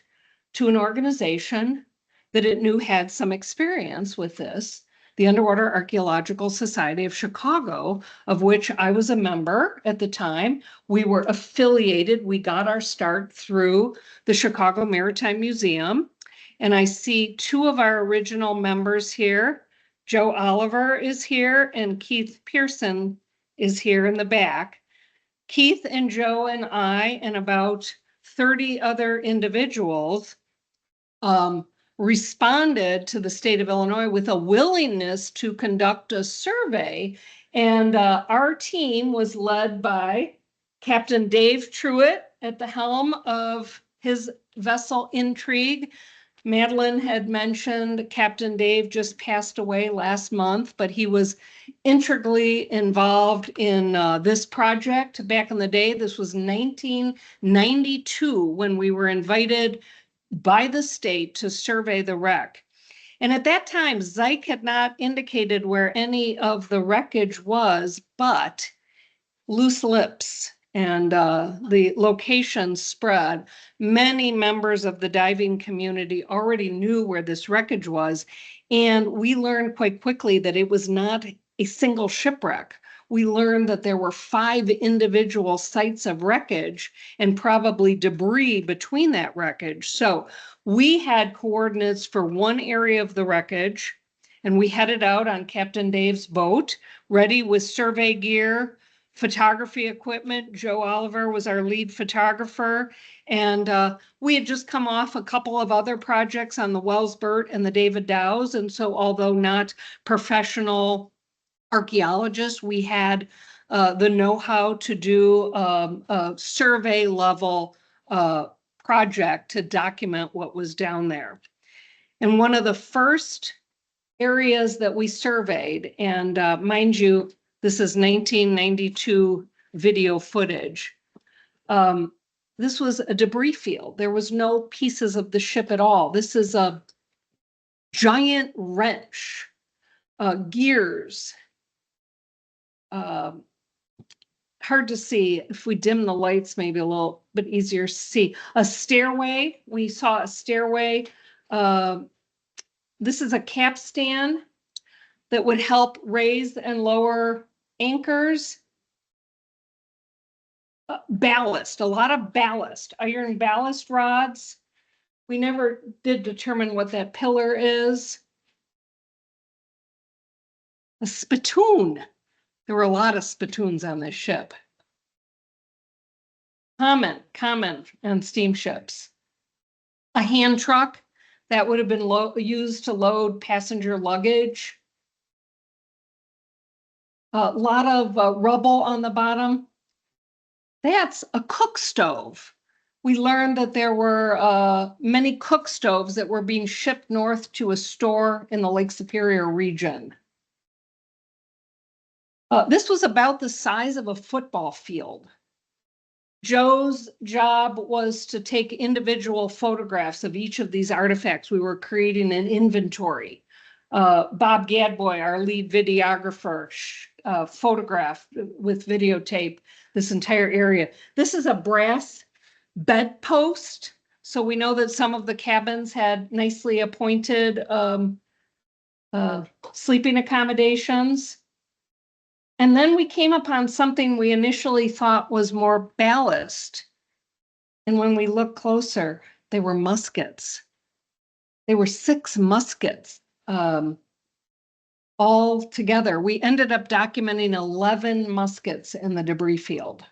to an organization that it knew had some experience with this, the Underwater Archaeological Society of Chicago, of which I was a member at the time. We were affiliated. We got our start through the Chicago Maritime Museum. And I see two of our original members here. Joe Oliver is here and Keith Pearson is here in the back. Keith and Joe and I and about 30 other individuals responded to the state of Illinois with a willingness to conduct a survey. And our team was led by Captain Dave Truitt at the helm of his vessel Intrigue. Madeline had mentioned Captain Dave just passed away last month, but he was integrally involved in this project back in the day. This was 1992 when we were invited by the state to survey the wreck. And at that time, Zike had not indicated where any of the wreckage was, but loose lips and the location spread. Many members of the diving community already knew where this wreckage was, and we learned quite quickly that it was not a single shipwreck. We learned that there were 5 individual sites of wreckage and probably debris between that wreckage. So we had coordinates for one area of the wreckage, and we headed out on Captain Dave's boat, ready with survey gear, photography equipment. Joe Oliver was our lead photographer. And we had just come off a couple of other projects on the Wells Burt and the David Dow's. And so although not professional archaeologists, we had the know-how to do a survey level project to document what was down there. And one of the first areas that we surveyed, and mind you, this is 1992 video footage. This was a debris field. There was no pieces of the ship at all. This is a giant wrench, gears. Hard to see. If we dim the lights, maybe a little bit easier to see. A stairway. We saw a stairway. This is a capstan that would help raise and lower anchors. Ballast, a lot of ballast, iron ballast rods. We never did determine what that pillar is. A spittoon. There were a lot of spittoons on this ship. Common on steamships. A hand truck that would have been used to load passenger luggage. A lot of rubble on the bottom. That's a cook stove. We learned that there were many cook stoves that were being shipped north to a store in the Lake Superior region. This was about the size of a football field. Joe's job was to take individual photographs of each of these artifacts. We were creating an inventory. Bob Gadboy, our lead videographer, photographed with videotape this entire area. This is a brass bedpost. So we know that some of the cabins had nicely appointed sleeping accommodations. And then we came upon something we initially thought was more ballast. And when we looked closer, they were muskets. They were 6 muskets all together. We ended up documenting 11 muskets in the debris field.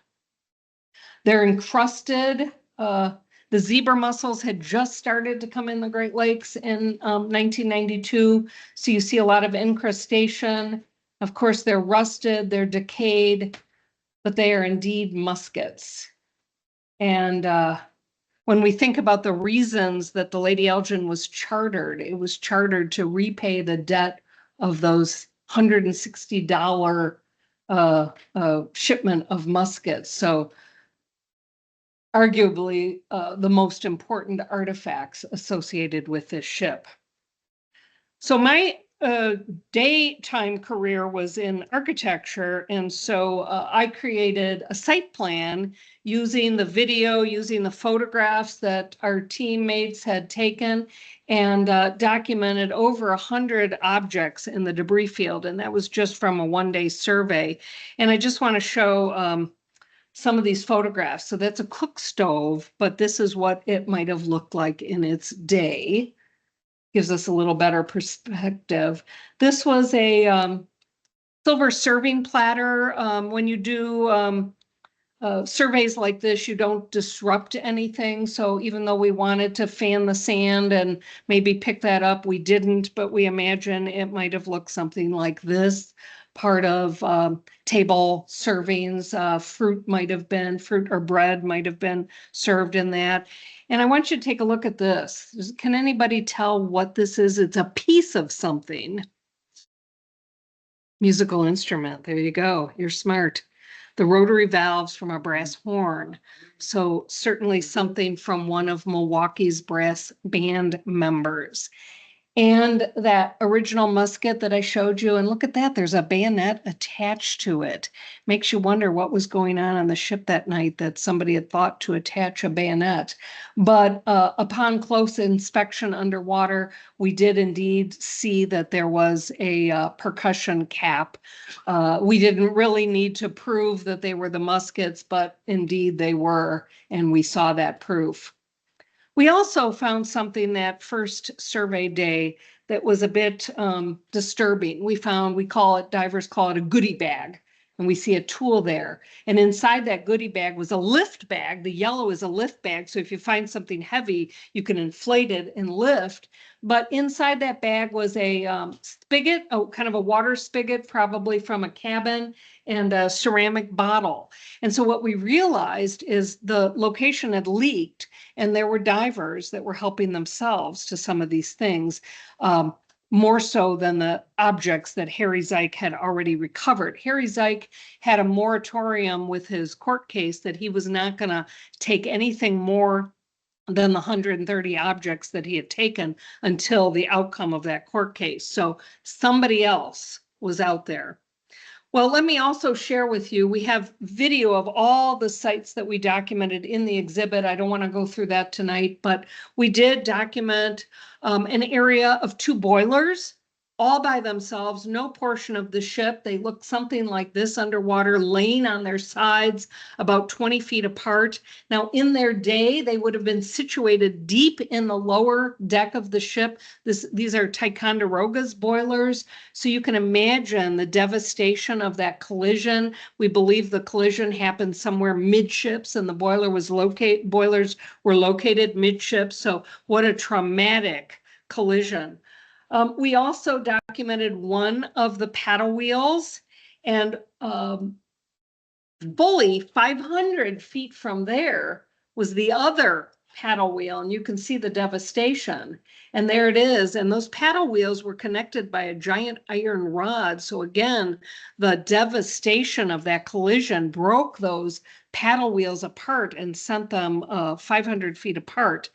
They're encrusted. The zebra mussels had just started to come in the Great Lakes in 1992. So you see a lot of incrustation. Of course, they're rusted, they're decayed, but they are indeed muskets. And when we think about the reasons that the Lady Elgin was chartered, it was chartered to repay the debt of those $160 shipment of muskets. So arguably the most important artifacts associated with this ship. So my daytime career was in architecture, and so I created a site plan using the video, using the photographs that our teammates had taken, and documented over 100 objects in the debris field, and that was just from a one-day survey. And I just want to show some of these photographs. So that's a cook stove, but this is what it might have looked like in its day. Gives us a little better perspective. This was a silver serving platter. When you do surveys like this, you don't disrupt anything. So even though we wanted to fan the sand and maybe pick that up, we didn't, but we imagine it might have looked something like this. Part of table servings, fruit or bread might have been served in that. And I want you to take a look at this. Can anybody tell what this is? It's a piece of something. Musical instrument. There you go. You're smart. The rotary valves from a brass horn. So certainly something from one of Milwaukee's brass band members. And that original musket that I showed you, and look at that, there's a bayonet attached to it. Makes you wonder what was going on the ship that night that somebody had thought to attach a bayonet. But upon close inspection underwater, we did indeed see that there was a percussion cap. We didn't really need to prove that they were the muskets, but indeed they were, and we saw that proof. We also found something that first survey day that was a bit disturbing. Divers call it a goodie bag. And we see a tool there. And inside that goodie bag was a lift bag. The yellow is a lift bag. So if you find something heavy, you can inflate it and lift. But inside that bag was a spigot, kind of a water spigot, probably from a cabin, and a ceramic bottle. And so what we realized is the location had leaked, and there were divers that were helping themselves to some of these things. More so than the objects that Harry Zeik had already recovered. Harry Zeik had a moratorium with his court case that he was not going to take anything more than the 130 objects that he had taken until the outcome of that court case. So somebody else was out there. Well, let me also share with you, we have video of all the sites that we documented in the exhibit. I don't want to go through that tonight, but we did document an area of 2 boilers, all by themselves, no portion of the ship. They look something like this underwater, laying on their sides about 20 feet apart. Now, in their day, they would have been situated deep in the lower deck of the ship. These are Ticonderoga's boilers. So you can imagine the devastation of that collision. We believe the collision happened somewhere midships, and the boilers were located midships. So what a traumatic collision. We also documented one of the paddle wheels, and fully 500 feet from there was the other paddle wheel, and you can see the devastation. And there it is. And those paddle wheels were connected by a giant iron rod. So again, the devastation of that collision broke those paddle wheels apart and sent them 500 feet apart.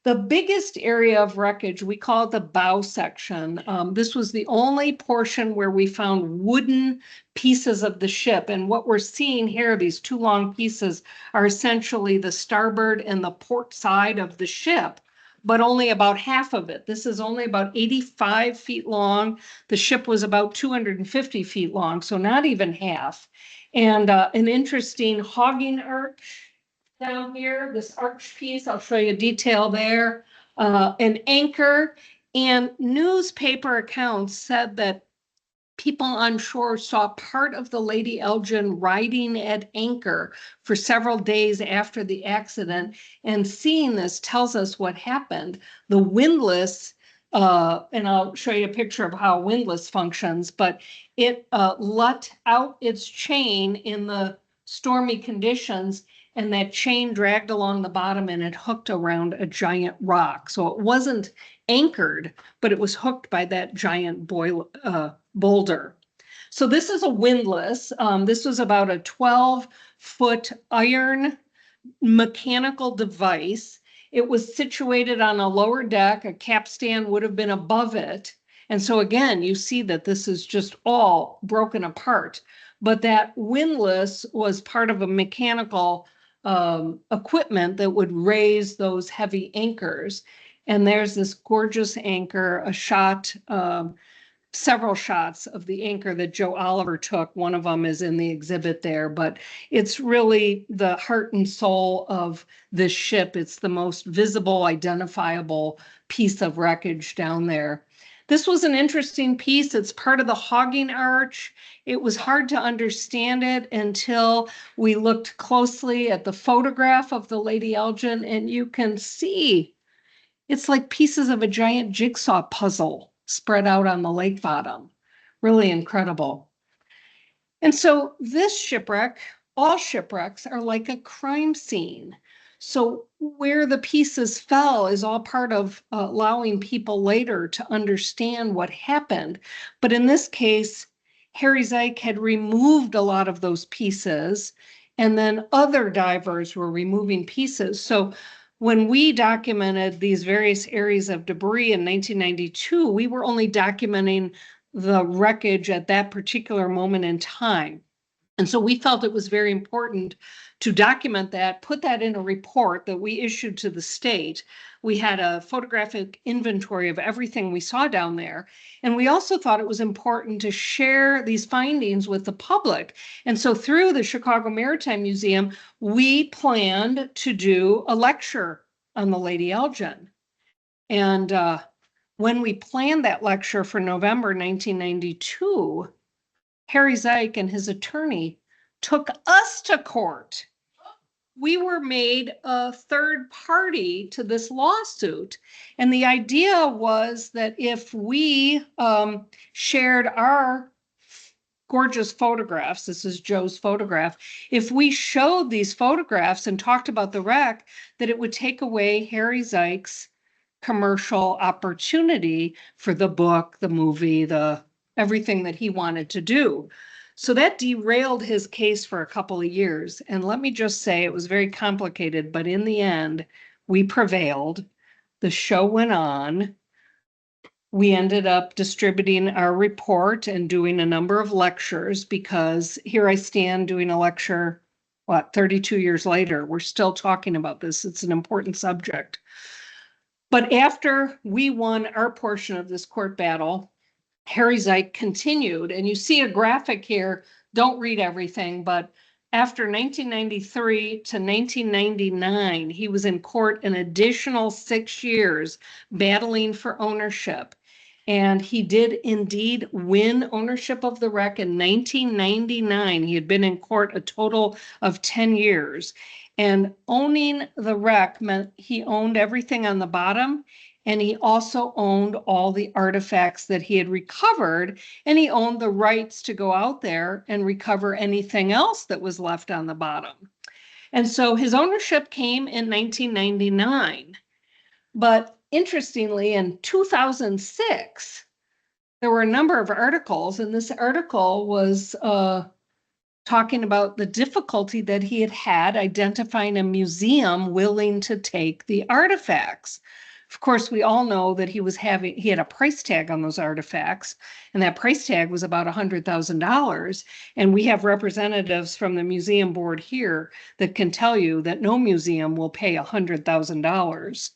The biggest area of wreckage, we call it the bow section. This was the only portion where we found wooden pieces of the ship. And what we're seeing here, these two long pieces, are essentially the starboard and the port side of the ship, but only about half of it. This is only about 85 feet long. The ship was about 250 feet long, so not even half. And an interesting hogging arch down here, this arch piece, I'll show you detail there, an anchor, and newspaper accounts said that people on shore saw part of the Lady Elgin riding at anchor for several days after the accident, and seeing this tells us what happened. The windlass, and I'll show you a picture of how a windlass functions, but it let out its chain in the stormy conditions, and that chain dragged along the bottom and it hooked around a giant rock. So it wasn't anchored, but it was hooked by that giant boulder. So this is a windlass. This was about a 12-foot iron mechanical device. It was situated on a lower deck. A capstan would have been above it. And so again, you see that this is just all broken apart. But that windlass was part of a mechanical equipment that would raise those heavy anchors. And there's this gorgeous anchor, a shot, several shots of the anchor that Joe Oliver took. One of them is in the exhibit there, but it's really the heart and soul of this ship. It's the most visible, identifiable piece of wreckage down there. This was an interesting piece. It's part of the hogging arch. It was hard to understand it until we looked closely at the photograph of the Lady Elgin, and you can see it's like pieces of a giant jigsaw puzzle spread out on the lake bottom. Really incredible. And so this shipwreck, all shipwrecks are like a crime scene. So where the pieces fell is all part of allowing people later to understand what happened. But in this case, Harry Zike had removed a lot of those pieces, and then other divers were removing pieces. So when we documented these various areas of debris in 1992, we were only documenting the wreckage at that particular moment in time. And so we felt it was very important to document that, put that in a report that we issued to the state. We had a photographic inventory of everything we saw down there. And we also thought it was important to share these findings with the public. And so through the Chicago Maritime Museum, we planned to do a lecture on the Lady Elgin. And when we planned that lecture for November 1992, Harry Zike and his attorney took us to court. We were made a third party to this lawsuit. And the idea was that if we shared our gorgeous photographs, this is Joe's photograph, if we showed these photographs and talked about the wreck, that it would take away Harry Zike's commercial opportunity for the book, the movie, everything that he wanted to do. So that derailed his case for a couple of years. And let me just say, it was very complicated, but in the end, we prevailed. The show went on. We ended up distributing our report and doing a number of lectures, because here I stand doing a lecture, 32 years later, we're still talking about this. It's an important subject. But after we won our portion of this court battle, Harry Zike continued, and you see a graphic here. Don't read everything, but after 1993 to 1999, he was in court an additional 6 years battling for ownership. And he did indeed win ownership of the wreck in 1999. He had been in court a total of 10 years. And owning the wreck meant he owned everything on the bottom, And he also owned all the artifacts that he had recovered, and he owned the rights to go out there and recover anything else that was left on the bottom. And so his ownership came in 1999. But interestingly, in 2006, there were a number of articles, and this article was talking about the difficulty that he had had identifying a museum willing to take the artifacts. Of course, we all know that he had a price tag on those artifacts, and that price tag was about $100,000. And we have representatives from the museum board here that can tell you that no museum will pay $100,000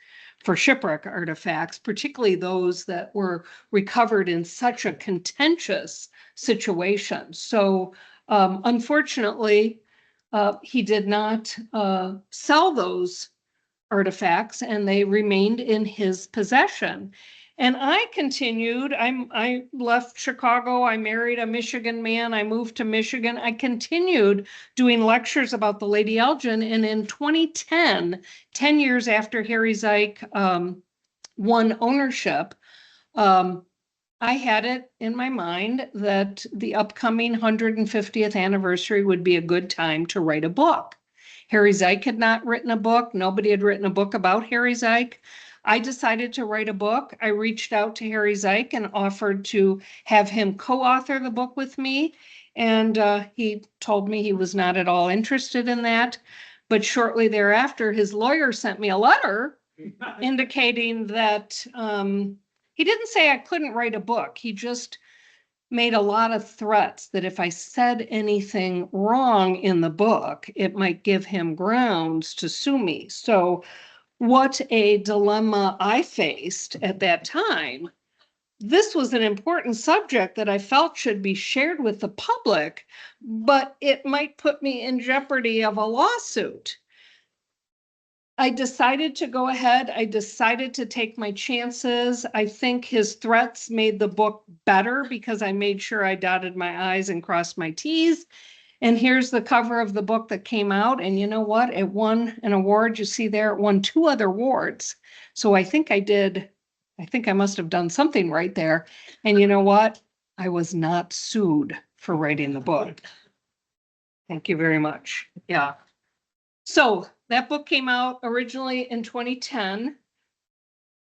for shipwreck artifacts, particularly those that were recovered in such a contentious situation. So unfortunately, he did not sell those artifacts, and they remained in his possession. And I continued. I left Chicago. I married a Michigan man. I moved to Michigan. I continued doing lectures about the Lady Elgin. And in 2010, 10 years after Harry Zeik won ownership, I had it in my mind that the upcoming 150th anniversary would be a good time to write a book. Harry Zeik had not written a book. Nobody had written a book about Harry Zeik. I decided to write a book. I reached out to Harry Zeik and offered to have him co-author the book with me. And he told me he was not at all interested in that. But shortly thereafter, his lawyer sent me a letter indicating that he didn't say I couldn't write a book. He just made a lot of threats that if I said anything wrong in the book, it might give him grounds to sue me. So what a dilemma I faced at that time. This was an important subject that I felt should be shared with the public, but it might put me in jeopardy of a lawsuit. I decided to go ahead. I decided to take my chances. I think his threats made the book better because I made sure I dotted my I's and crossed my T's. And here's the cover of the book that came out. And you know what? It won an award. You see there, it won 2 other awards. So I think I must have done something right there. And you know what? I was not sued for writing the book. Thank you very much. Yeah. So that book came out originally in 2010.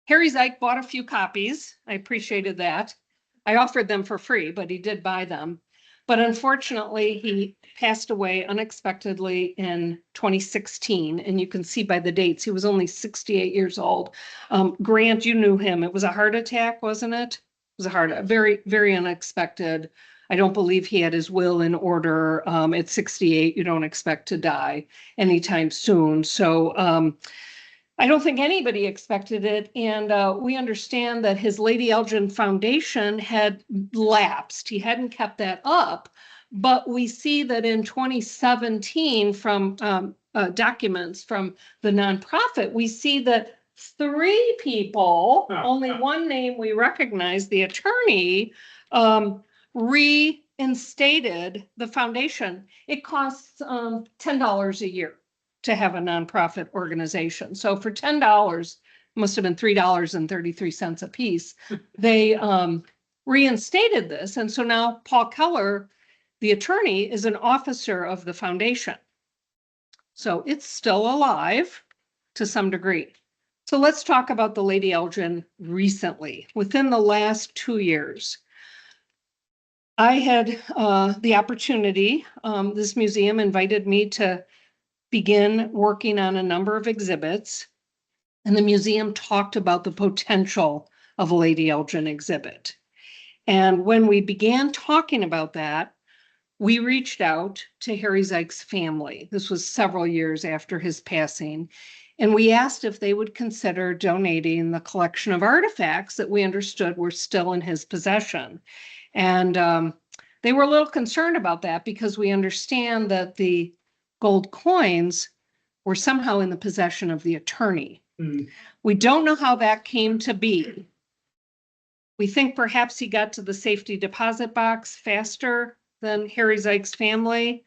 Harry Zeik bought a few copies. I appreciated that. I offered them for free, but he did buy them. But unfortunately, he passed away unexpectedly in 2016. And you can see by the dates, he was only 68 years old. Grant, you knew him. It was a heart attack, wasn't it? It was very, very unexpected. I don't believe he had his will in order. At 68, you don't expect to die anytime soon. So I don't think anybody expected it. And we understand that his Lady Elgin Foundation had lapsed. He hadn't kept that up. But we see that in 2017 from documents from the nonprofit, we see that 3 people, only one name we recognize, the attorney, reinstated the foundation. It costs $10 a year to have a nonprofit organization. So for $10, must have been $3.33 a piece, they reinstated this. And so now Paul Keller, the attorney, is an officer of the foundation. So it's still alive to some degree. So let's talk about the Lady Elgin recently, within the last 2 years. I had the opportunity, this museum invited me to begin working on a number of exhibits, and the museum talked about the potential of a Lady Elgin exhibit. And when we began talking about that, we reached out to Harry Zeik's family. This was several years after his passing. And we asked if they would consider donating the collection of artifacts that we understood were still in his possession. And they were a little concerned about that because we understand that the gold coins were somehow in the possession of the attorney. We don't know how that came to be. We think perhaps he got to the safety deposit box faster than Harry Zeik's family,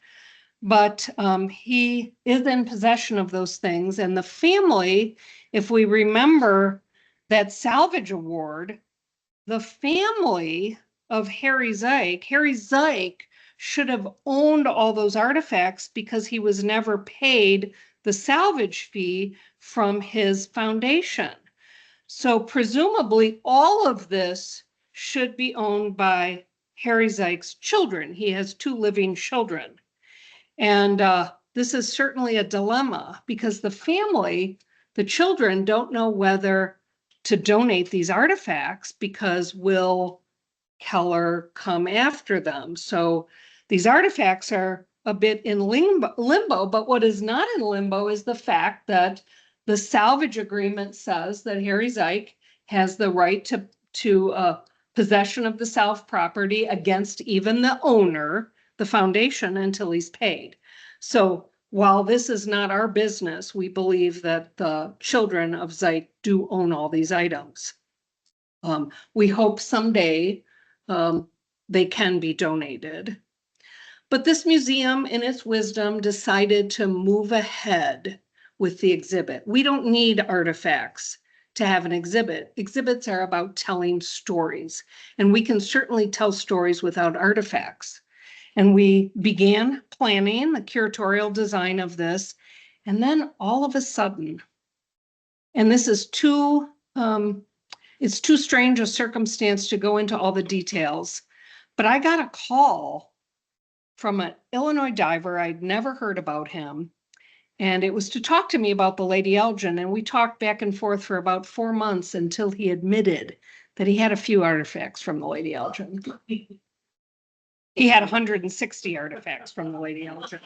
but he is in possession of those things. And the family, if we remember that salvage award, the family of Harry Zeik should have owned all those artifacts because he was never paid the salvage fee from his foundation. So presumably all of this should be owned by Harry Zeik's children. He has 2 living children. And this is certainly a dilemma because the family, the children don't know whether to donate these artifacts because will Keller come after them. So these artifacts are a bit in limbo, but what is not in limbo is the fact that the salvage agreement says that Harry Zeik has the right to possession of the salvage property against even the owner, the foundation, until he's paid. So while this is not our business, we believe that the children of Zeik do own all these items. We hope someday they can be donated. But this museum, in its wisdom, decided to move ahead with the exhibit. We don't need artifacts to have an exhibit. Exhibits are about telling stories, and we can certainly tell stories without artifacts. And we began planning the curatorial design of this, and then all of a sudden, and this is it's too strange a circumstance to go into all the details, but I got a call from an Illinois diver. I'd never heard about him. And it was to talk to me about the Lady Elgin. And we talked back and forth for about 4 months until he admitted that he had a few artifacts from the Lady Elgin. He had 160 artifacts from the Lady Elgin.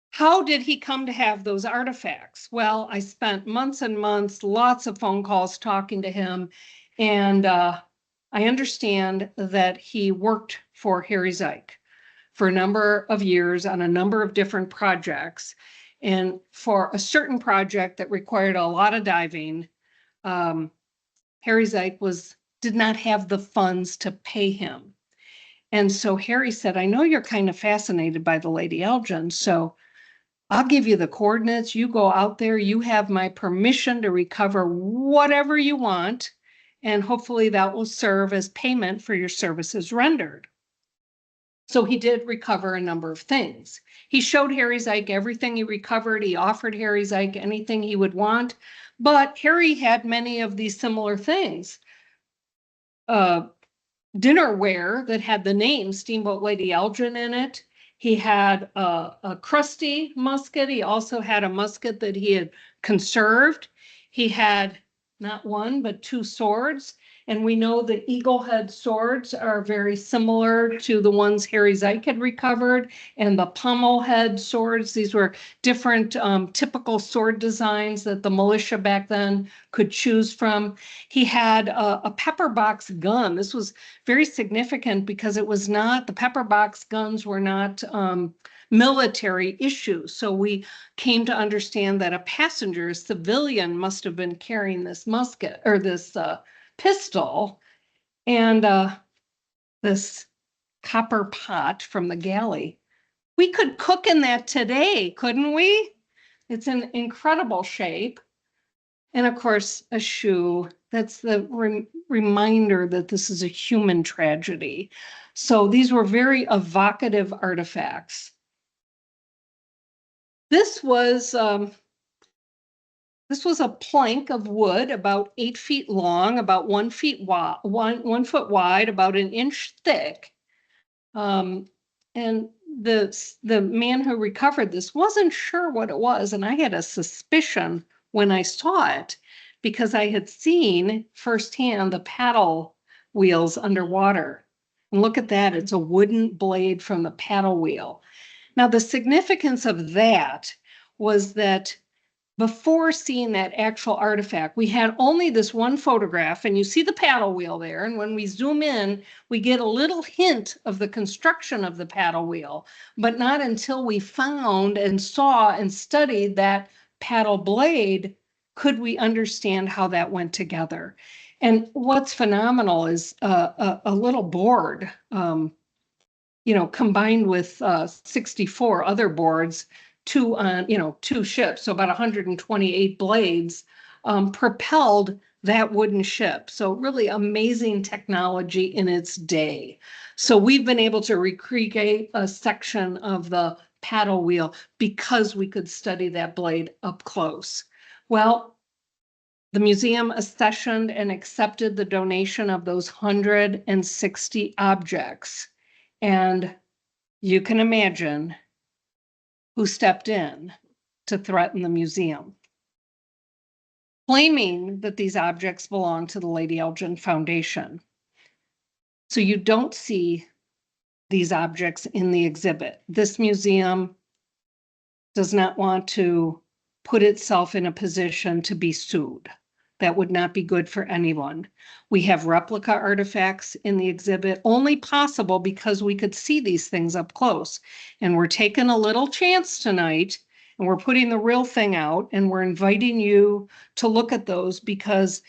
How did he come to have those artifacts? Well, I spent months and months, lots of phone calls talking to him. And I understand that he worked for Harry Zeik for a number of years on a number of different projects. And for a certain project that required a lot of diving, Harry Zeik did not have the funds to pay him. And so Harry said, I know you're kind of fascinated by the Lady Elgin, so I'll give you the coordinates. You go out there, you have my permission to recover whatever you want, and hopefully that will serve as payment for your services rendered. So he did recover a number of things. He showed Harry Zeik everything he recovered. He offered Harry Zeik anything he would want, but Harry had many of these similar things. Dinnerware that had the name Steamboat Lady Elgin in it. He had a crusty musket. He also had a musket that he had conserved. He had not 1, but 2 swords. And we know that eaglehead swords are very similar to the ones Harry Zeik had recovered, and the pommelhead swords. These were different typical sword designs that the militia back then could choose from. He had a pepper box gun. This was very significant because it was not, the pepper box guns were not military issues. So we came to understand that a passenger, a civilian, must have been carrying this musket or this pistol, and this copper pot from the galley. We could cook in that today, couldn't we? It's in incredible shape. And of course, a shoe. That's the reminder that this is a human tragedy. So these were very evocative artifacts. This was a plank of wood about 8 feet long, about 1 foot wide, about 1 inch thick. And the man who recovered this wasn't sure what it was. And I had a suspicion when I saw it because I had seen firsthand the paddle wheels underwater. And look at that, it's a wooden blade from the paddle wheel. Now, the significance of that was that before seeing that actual artifact, we had only this one photograph, and you see the paddle wheel there. And when we zoom in, we get a little hint of the construction of the paddle wheel, but not until we found and saw and studied that paddle blade could we understand how that went together. And what's phenomenal is a little board, combined with 64 other boards, 2 ships, so about 128 blades, propelled that wooden ship. So really amazing technology in its day. So we've been able to recreate a section of the paddle wheel because we could study that blade up close. Well, the museum accessioned and accepted the donation of those 160 objects. And you can imagine who stepped in to threaten the museum, claiming that these objects belong to the Lady Elgin Foundation. So you don't see these objects in the exhibit. This museum does not want to put itself in a position to be sued. That would not be good for anyone. We have replica artifacts in the exhibit, only possible because we could see these things up close. And we're taking a little chance tonight, and we're putting the real thing out, and we're inviting you to look at those because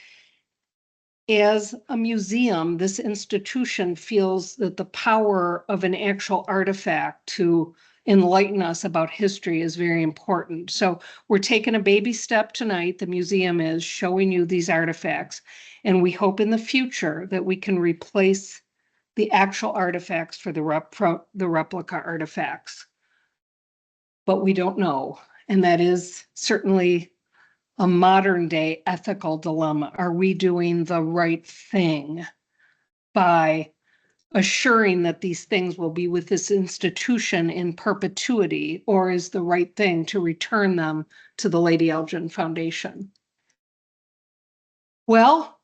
as a museum, this institution feels that the power of an actual artifact to enlighten us about history is very important. So we're taking a baby step tonight. The museum is showing you these artifacts, and we hope in the future that we can replace the actual artifacts for the replica artifacts. But we don't know, and that is certainly a modern day ethical dilemma. Are we doing the right thing by assuring that these things will be with this institution in perpetuity, or is the right thing to return them to the Lady Elgin Foundation? Well,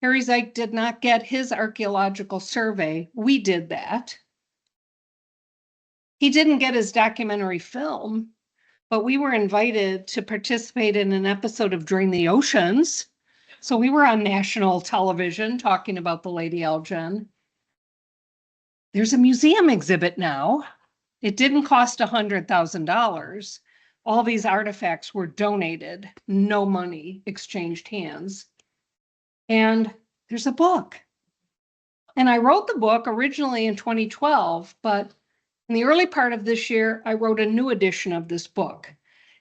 Harry Zeik did not get his archaeological survey. We did that. He didn't get his documentary film, but we were invited to participate in an episode of Drain the Oceans. So we were on national television talking about the Lady Elgin. There's a museum exhibit now. It didn't cost $100,000. All these artifacts were donated, no money exchanged hands. And there's a book. And I wrote the book originally in 2012, but in the early part of this year, I wrote a new edition of this book.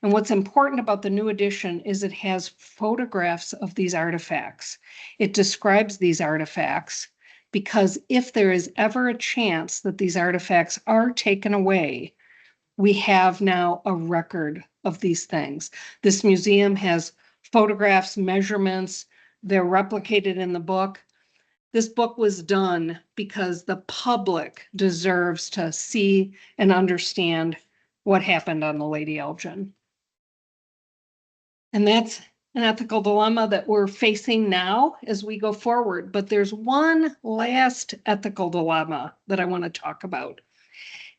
And what's important about the new edition is it has photographs of these artifacts. It describes these artifacts because if there is ever a chance that these artifacts are taken away, we have now a record of these things. This museum has photographs, measurements, they're replicated in the book. This book was done because the public deserves to see and understand what happened on the Lady Elgin. And that's an ethical dilemma that we're facing now as we go forward. But there's one last ethical dilemma that I want to talk about.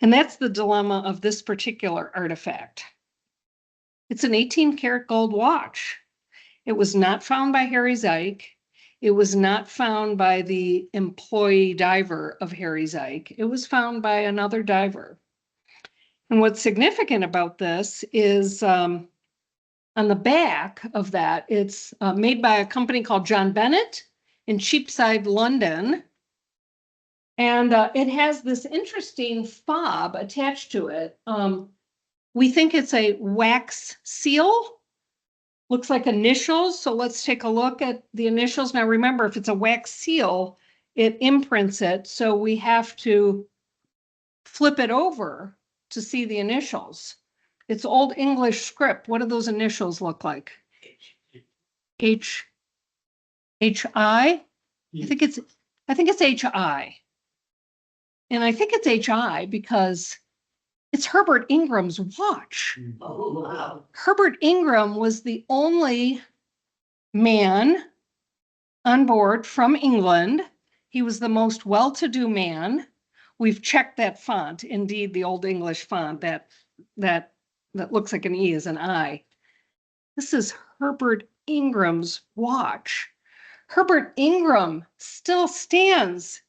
And that's the dilemma of this particular artifact. It's an 18-karat gold watch. It was not found by Harry Zeik. It was not found by the employee diver of Harry Zeik. It was found by another diver. And what's significant about this is on the back of that, it's made by a company called John Bennett in Cheapside, London. And it has this interesting fob attached to it. We think it's a wax seal. Looks like initials. So let's take a look at the initials. Now remember, if it's a wax seal, it imprints it. So we have to flip it over to see the initials. It's Old English script. What do those initials look like? H I? I think it's HI. And I think it's HI because it's Herbert Ingram's watch. Oh, wow. Herbert Ingram was the only man on board from England. He was the most well-to-do man. We've checked that font. Indeed, the Old English font that looks like an E is an I. This is Herbert Ingram's watch. Herbert Ingram still stands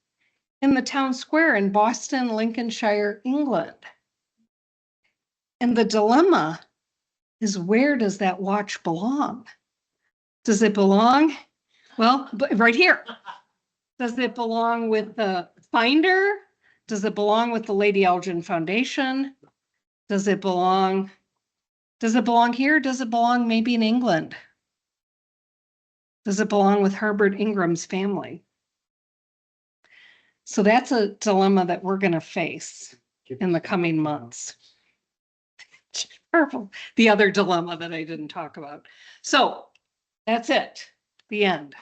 in the town square in Boston, Lincolnshire, England. And the dilemma is, where does that watch belong? Does it belong? Well, right here. Does it belong with the finder? Does it belong with the Lady Elgin Foundation? Does it belong here? Does it belong maybe in England? Does it belong with Herbert Ingram's family? So that's a dilemma that we're gonna face in the coming months. Purple, the other dilemma that I didn't talk about. So that's it, the end.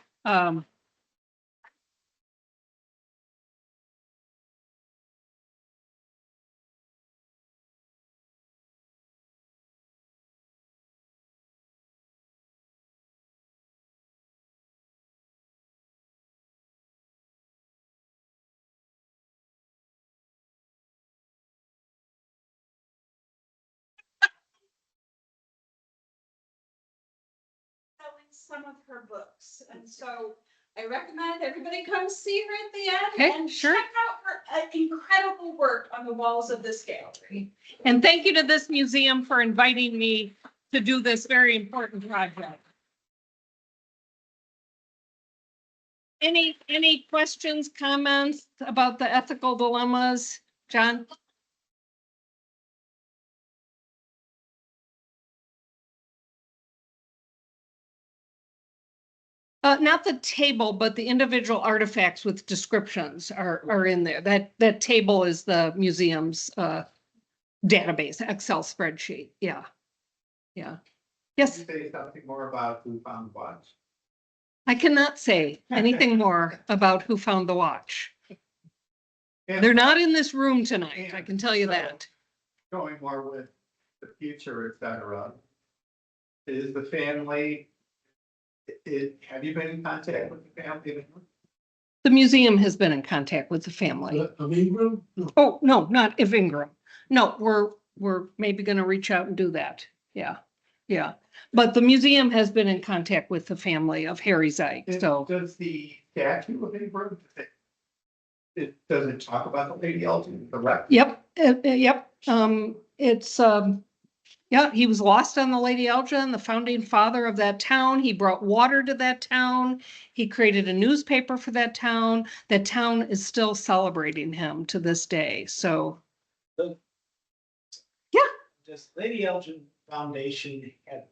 Selling some of her books, and so I recommend everybody come see her at the end Okay, and sure. check out her incredible work on the walls of this gallery. And thank you to this museum for inviting me to do this very important project. Any questions, comments about the ethical dilemmas, John? Not the table, but the individual artifacts with descriptions are in there. That table is the museum's database, Excel spreadsheet. Yeah. Yeah. Yes, Can you say something more about who found the watch? I cannot say anything more about who found the watch. They're not in this room tonight, I can tell you that. Going more with the future, et cetera. Is the family, have you been in contact with the family? The museum has been in contact with the family. Of Ingram? Oh, no, not of Ingram. No, we're maybe gonna reach out and do that. Yeah, yeah. But the museum has been in contact with the family of Harry Zeig, so. Does the statue of Ingram, does it talk about the Lady Elgin, the wreck? Yep, yep. It's, yeah, he was lost on the Lady Elgin, the founding father of that town. He brought water to that town. He created a newspaper for that town. That town is still celebrating him to this day, so. Does Lady Elgin Foundation have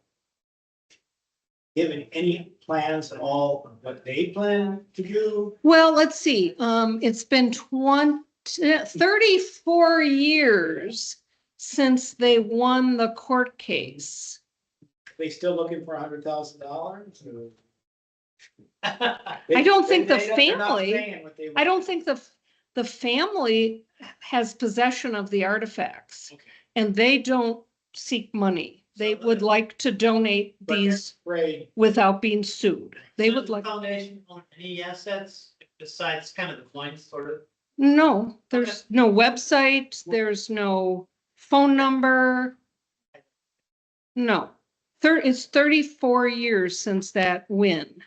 given any plans at all of what they plan to do? Well, let's see, it's been 34 years since they won the court case. Are they still looking for $100,000? I don't think the family- I don't think the family has possession of the artifacts. Okay. And they don't seek money. They would like to donate these Right. without being sued. They would like, Foundation own any assets besides kind of the coins, sort of? no, there's no website, there's no phone number. No, it's 34 years since that win.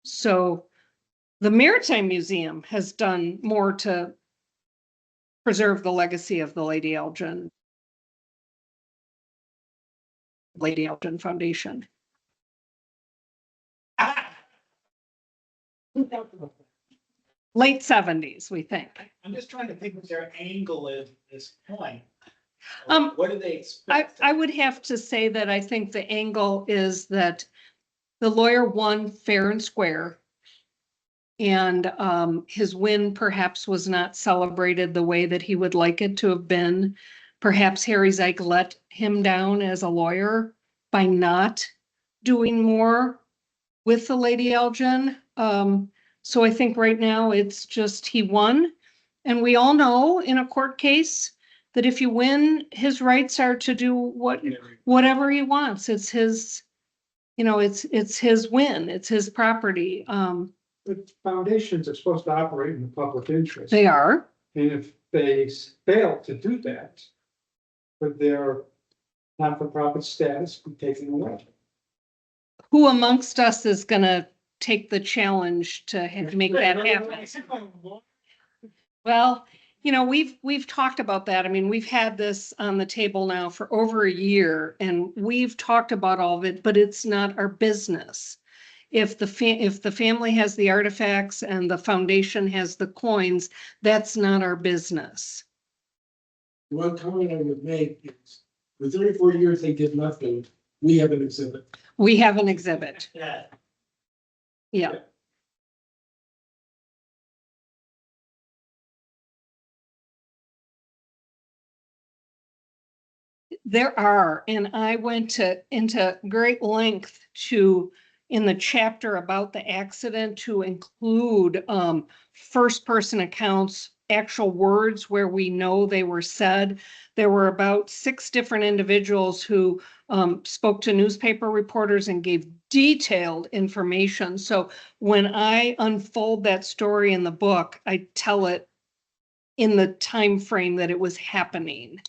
So the Maritime Museum has done more to preserve the legacy of the Lady Elgin Foundation. Late 70s, we think. I'm just trying to think what their angle is at this point. What do they expect? I would have to say that I think the angle is that the lawyer won fair and square. And his win perhaps was not celebrated the way that he would like it to have been. Perhaps Harry Zeig let him down as a lawyer by not doing more with the Lady Elgin. So I think right now it's just he won. And we all know in a court case that if you win, his rights are to do whatever he wants. It's his, it's his win. It's his property. But foundations are supposed to operate in the public interest. They are. And if they fail to do that, would their not-for-profit status be taken away? Who amongst us is gonna take the challenge to make that happen? Well, we've talked about that. I mean, we've had this on the table now for over a year and we've talked about all of it, but it's not our business. If the family has the artifacts and the foundation has the coins, that's not our business. One comment I would make is, for 34 years, they did nothing. We have an exhibit. We have an exhibit. Yeah. Yeah. There are, and I went into great length in the chapter about the accident to include first person accounts, actual words where we know they were said. There were about 6 different individuals who spoke to newspaper reporters and gave detailed information. So when I unfold that story in the book, I tell it in the time frame that it was happening.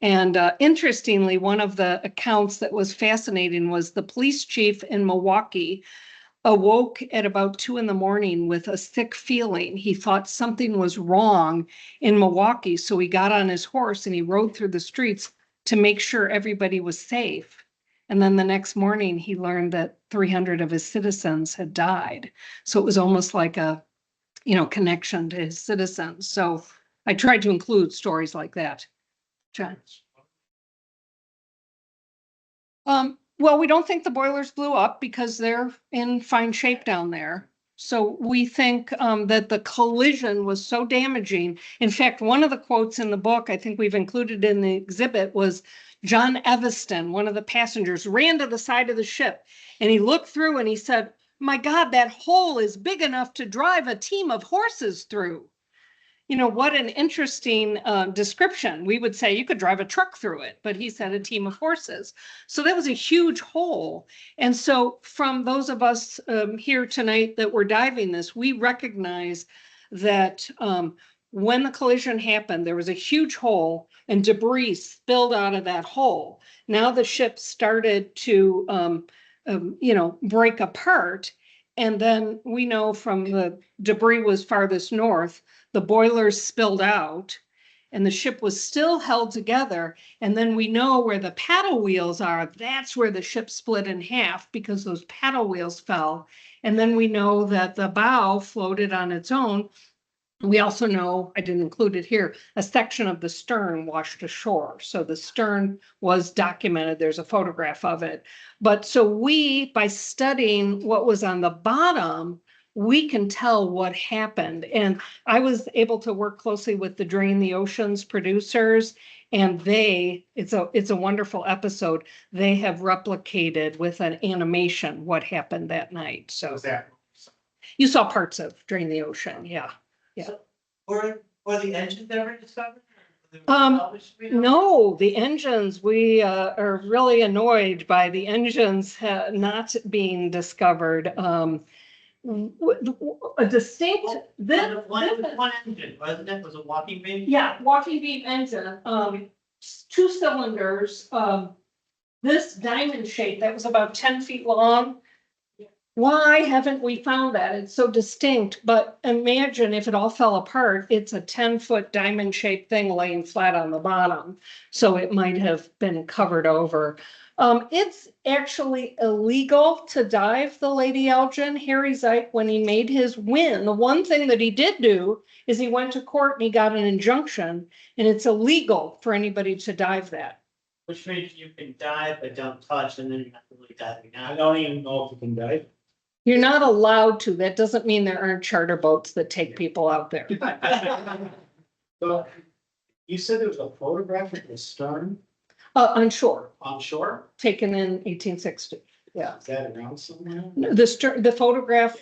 And interestingly, one of the accounts that was fascinating was the police chief in Milwaukee awoke at about 2 a.m. with a sick feeling. He thought something was wrong in Milwaukee. So he got on his horse and he rode through the streets to make sure everybody was safe. And then the next morning, he learned that 300 of his citizens had died. So it was almost like a, connection to his citizens. So I tried to include stories like that. John? Well, we don't think the boilers blew up because they're in fine shape down there. So we think that the collision was so damaging. In fact, one of the quotes in the book, I think we've included in the exhibit, was John Eviston, one of the passengers, ran to the side of the ship and he looked through and he said, "My God, that hole is big enough to drive a team of horses through." What an interesting description. We would say you could drive a truck through it, but he said a team of horses. So that was a huge hole. And so from those of us here tonight that were diving this, we recognize that when the collision happened, there was a huge hole and debris spilled out of that hole. Now the ship started to, break apart. And then we know from the debris was farthest north, the boilers spilled out and the ship was still held together. And then we know where the paddle wheels are. That's where the ship split in half because those paddle wheels fell. And then we know that the bow floated on its own. We also know, I didn't include it here, a section of the stern washed ashore. So the stern was documented. There's a photograph of it. But so by studying what was on the bottom, we can tell what happened. And I was able to work closely with the Drain the Oceans producers, and it's a wonderful episode. They have replicated with an animation what happened that night. So Was that? you saw parts of Drain the Ocean, yeah. Yeah. So, Were the engines ever discovered? No, the engines, we are really annoyed by the engines not being discovered. A distinct, One engine, wasn't it? Was a walking beam? yeah, walking beam engine, 2 cylinders, this diamond shape that was about 10 feet long. Why haven't we found that? It's so distinct, but imagine if it all fell apart, it's a 10-foot diamond shaped thing laying flat on the bottom. So it might have been covered over. It's actually illegal to dive the Lady Elgin. Harry Zeick, when he made his win, the one thing that he did do is he went to court and he got an injunction, and it's illegal for anybody to dive that. Which means you can dive but don't touch, and then you're not really diving I out. don't even know if you can dive. You're not allowed to. That doesn't mean there aren't charter boats that take people out there. So you said there was a photograph of the stern On shore, on shore? taken in 1860. Yeah. Is that around somewhere? The photograph,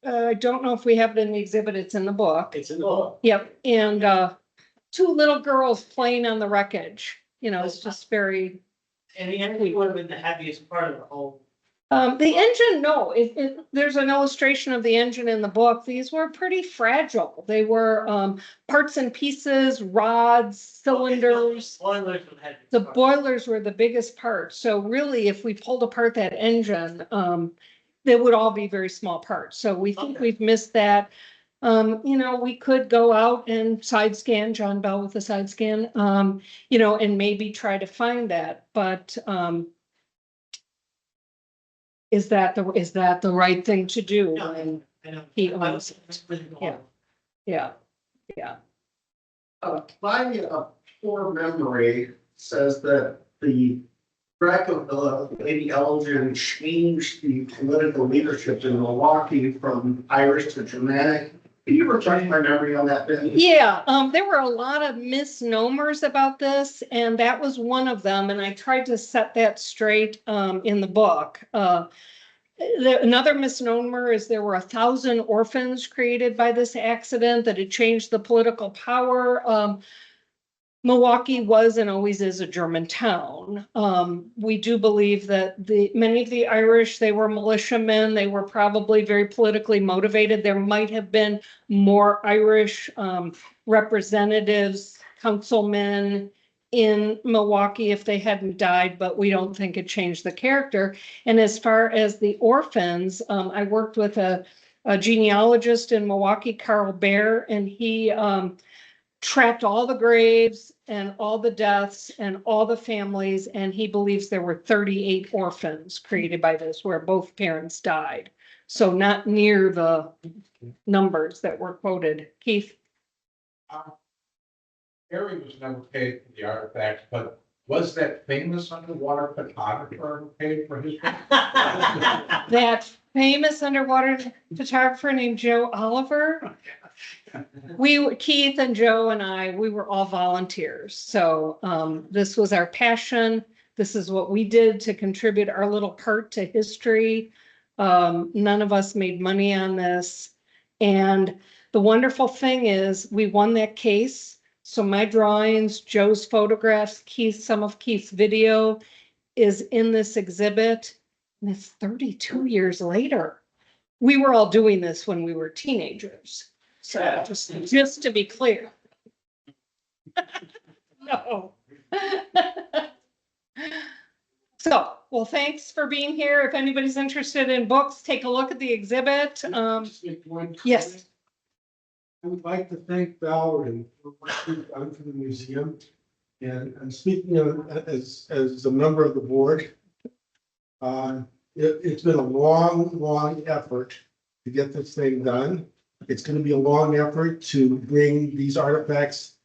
I don't know if we have it in the exhibit. It's in the book. It's in the book. Yep. And 2 little girls playing on the wreckage. It's just very. And the engine would have been the heaviest part of the whole. The engine, no, there's an illustration of the engine in the book. These were pretty fragile. They were parts and pieces, rods, cylinders. Boilers would have. The boilers were the biggest part. So really, if we pulled apart that engine, they would all be very small parts. So we think we've missed that. We could go out and side scan, John Bell with the side scan, and maybe try to find that. But is that the right thing to do? No, when I know. he owns it? Yeah. Yeah, yeah. My poor memory says that the Wreck of the Lady Elgin changed the political leadership in Milwaukee from Irish to Germanic. Can you refresh my memory on that bit? Yeah, there were a lot of misnomers about this, and that was one of them, and I tried to set that straight in the book. Another misnomer is there were 1,000 orphans created by this accident, that it changed the political power. Milwaukee was and always is a German town. We do believe that many of the Irish, they were militiamen. They were probably very politically motivated. There might have been more Irish representatives, councilmen in Milwaukee if they hadn't died, but we don't think it changed the character. And as far as the orphans, I worked with a genealogist in Milwaukee, Carl Baer, and he tracked all the graves and all the deaths and all the families, and he believes there were 38 orphans created by this where both parents died. So not near the numbers that were quoted. Keith? Harry was never paid for the artifacts, but was that famous underwater photographer paid for his? That famous underwater photographer named Joe Oliver. Keith and Joe and I, we were all volunteers. So this was our passion. This is what we did to contribute our little part to history. None of us made money on this. And the wonderful thing is we won that case. So my drawings, Joe's photographs, some of Keith's video is in this exhibit. And it's 32 years later. We were all doing this when we were teenagers. So just to be clear. No. So, well, thanks for being here. If anybody's interested in books, take a look at the exhibit. Just make one Yes. comment. I would like to thank Valerie for what she's done for the museum. And speaking as a member of the board, it's been a long effort to get this thing done. It's going to be a long effort to bring these artifacts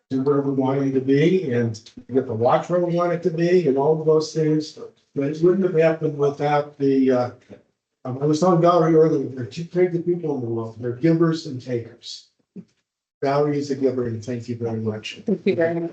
to where we want them to be and get the watch where we want it to be and all of those things. But it wouldn't have happened without I was telling Valerie earlier, there are two kinds of people in the world. They're givers and takers. Valerie is a giver, and thank you very much. Thank you very much.